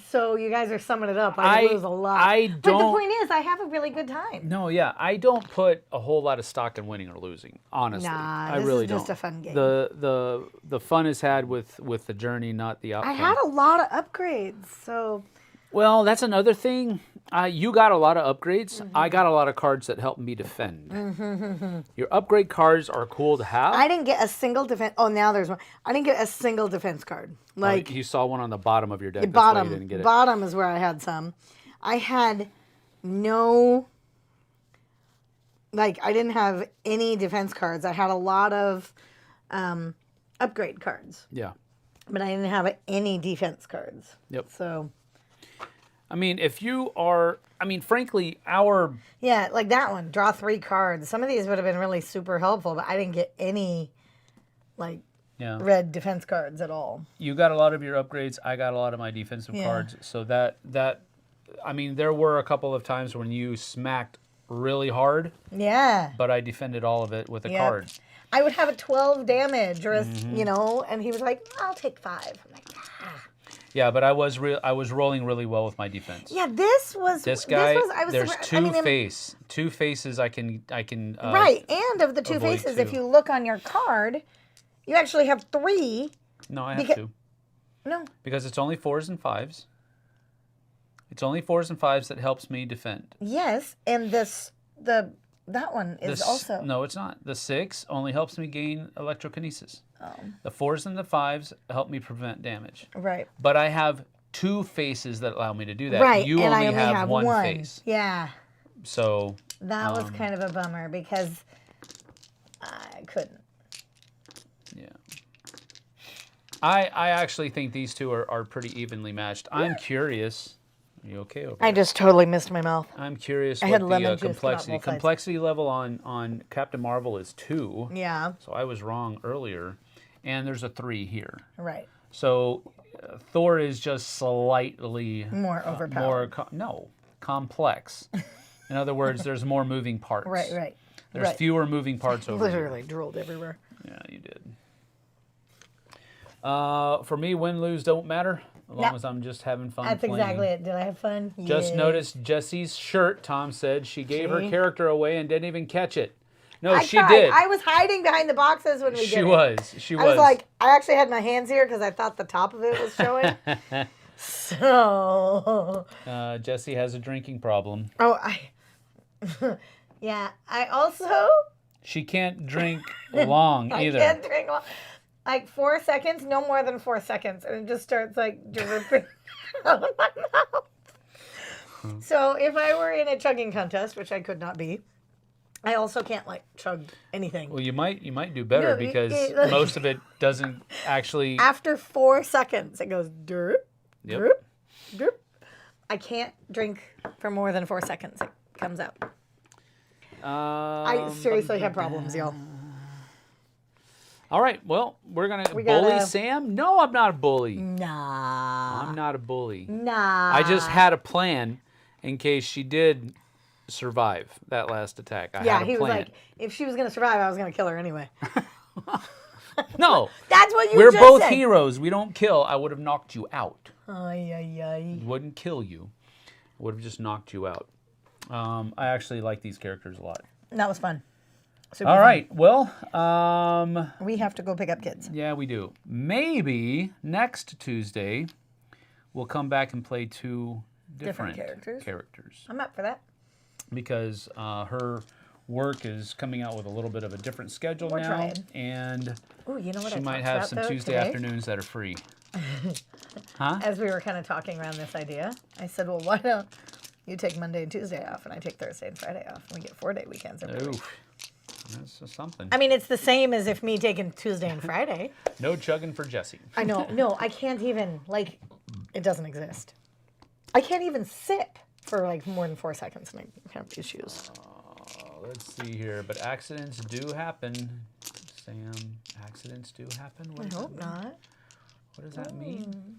so you guys are summing it up. I lose a lot. But the point is, I have a really good time. No, yeah, I don't put a whole lot of stock in winning or losing, honestly. Nah, I really is don't. just a fun game. The fun is had with the journey, not the outcome. I had a lot of upgrades, so... Well, that's another thing. You got a lot of upgrades. I got a lot of cards that help me defend. Your upgrade cards are cool to have. I didn't get a single defense... Oh, now there's one. I didn't get a single defense card. Like, you saw one on the bottom of your deck. That's why you didn't get it. Bottom is where I had some. I had no... Like, I didn't have any defense cards. I had a lot of upgrade cards. Yeah. But I didn't have any defense cards. Yep. So... I mean, if you are... I mean, frankly, our... Yeah, like that one. Draw 3 cards. Some of these would have been really super helpful, but I didn't get any, like, red defense cards at all. You got a lot of your upgrades. I got a lot of my defensive cards. So that... I mean, there were a couple of times when you smacked really hard. Yeah. But I defended all of it with a card. I would have a 12 damage, or a, you know, and he was like, I'll take 5. I'm like, Yeah, but I was rolling really well with my defense. Yeah, this guy. There's two faces I can. Right, and of the 2 faces, if you look on your card, you actually have 3. No, I have 2. No, because it's only 4s and 5s. It's only 4s and 5s that helps me defend. Yes, and that one is also. No, it's not. The 6 only helps me gain electrokinesis. The 4s and the 5s help me prevent damage. Right. But I have 2 faces that allow me to do that. Right, You and only I only have have one one face. Yeah. So. That was kind of a bummer because I couldn't. Yeah. I actually think these two are pretty evenly matched. I'm curious. Are you okay over there? I just totally missed my mouth. I'm curious I what had the lemon juice complexity. on both sides. Complexity level on Captain Marvel is 2. Yeah. So I was wrong earlier. and there's a 3 here. Right. So Thor is just slightly More overpowered. Complex. In other words, there's more moving parts. Right. There's fewer moving parts over here. Literally drooled everywhere. Yeah, you did. For me, win, lose don't matter, as long as I'm just having fun That's playing. exactly it. Did I have fun? Just noticed Jessie's shirt, Tom said. She gave her character away and didn't even catch it. No, she did. I was hiding behind the boxes when we did it. She was. I was like, I actually had my hands here because I thought the top of it was showing. So. Jessie has a drinking problem. Oh, yeah. I also. She can't drink long either. I can't drink long. Like 4 seconds, no more than 4 seconds. And it just starts like dripping out of my mouth. So if I were in a chugging contest, which I could not be, I also can't like chug anything. Well, you might do better because most of it doesn't actually. After 4 seconds, it goes derp, derp, derp. I can't drink for more than 4 seconds. It comes out. I seriously have problems, y'all. All right, well, we're going to bully Sam? No, I'm not a bully. Nah. I'm not a bully. Nah. I just had a plan in case she did survive that last attack. I had a he plan. was like, if she was going to survive, I was going to kill her anyway. No. That's what you We're just both said. heroes. We don't kill. I would have knocked you out. Ay. Wouldn't kill you. I would have just knocked you out. I actually like these characters a lot. That was fun. Super All fun. right. Well, we have to go pick up kids. yeah, we do. Maybe next Tuesday we'll come back and play 2 different characters. I'm up for that. Because her work is coming out with a little bit of a different schedule now. Trying. And Ooh, you know what she I might talked have about, some though, Tuesday today? afternoons that are free. Huh? As we were kind of talking around this idea, I said, well, why don't you take Monday and Tuesday off, and I take Thursday and Friday off, and we get 4-day weekends every week. Oof. That's just something. I mean, it's the same as if me taking Tuesday and Friday. No chugging for Jessie. I know. No, I can't even, like, it doesn't exist. I can't even sip for, like, more than 4 seconds, and I have issues. Let's see here. But accidents do happen. Sam, accidents do happen? What I does hope that mean? not. What does that mean?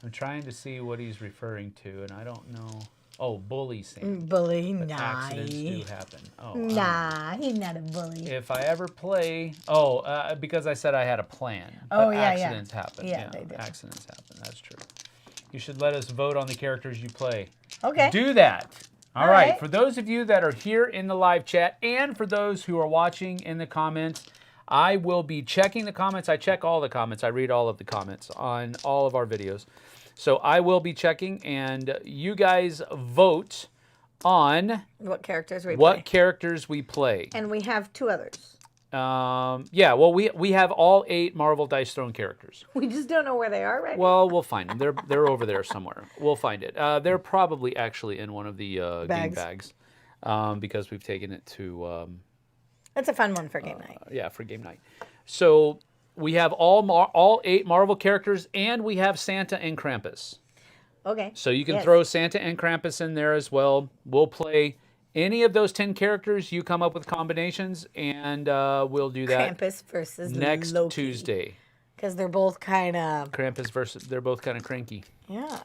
I'm trying to see what he's referring to, and I don't know. Oh, bully Sam. Bully, But nah. accidents do happen. Oh, Nah, he's not a bully. if I ever play, because I said I had a plan. Oh, but yeah, accidents happen. Yeah, they do. Accidents happen. That's true. You should let us vote on the characters you play. Okay. Do that. All right. right. For those of you that are here in the live chat and for those who are watching in the comments, I will be checking the comments. I check all the comments. I read all of the comments on all of our videos. So I will be checking, and you guys vote on What characters we what play. characters we play. And we have 2 others. Yeah, well, we have all 8 Marvel Dice Throne characters. We just don't know where they are right now. Well, we'll find them. They're over there somewhere. We'll find it. They're probably actually in one of the game bags because we've taken it to... It's a fun one for game night. yeah, for game night. So we have all 8 Marvel characters, and we have Santa and Krampus. Okay. So you can throw Santa and Krampus in there as well. We'll play any of those 10 characters. You come up with combinations, and we'll do that Krampus versus next Loki. Tuesday. Because they're both kind of... Krampus versus, they're both kind of cranky. Yeah.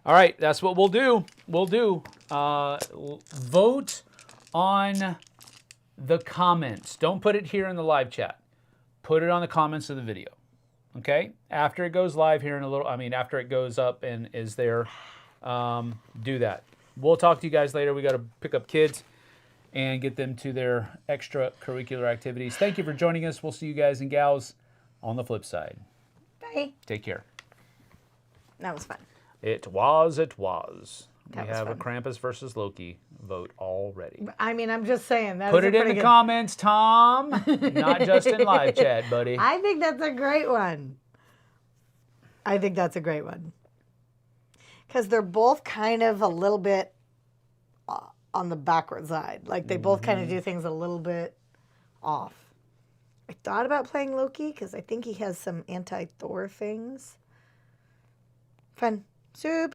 All right, that's what we'll do. Vote on the comments. Don't put it here in the live chat. Put it on the comments of the video. Okay? After it goes live here in a little, after it goes up and is there, do that. We'll talk to you guys later. We got to pick up kids and get them to their extracurricular activities. Thank you for joining us. We'll see you guys and gals on the flip side. Bye. Take care. That was fun. It was. That We was have a fun. Krampus versus Loki vote already. I'm just saying. Put it in the comments, Tom. Not just in live chat, buddy. I think that's a great one. Because they're both kind of a little bit on the backward side. Like, they both kind of do things a little bit off. I thought about playing Loki because I think he has some anti-Thor things. Fun. Super.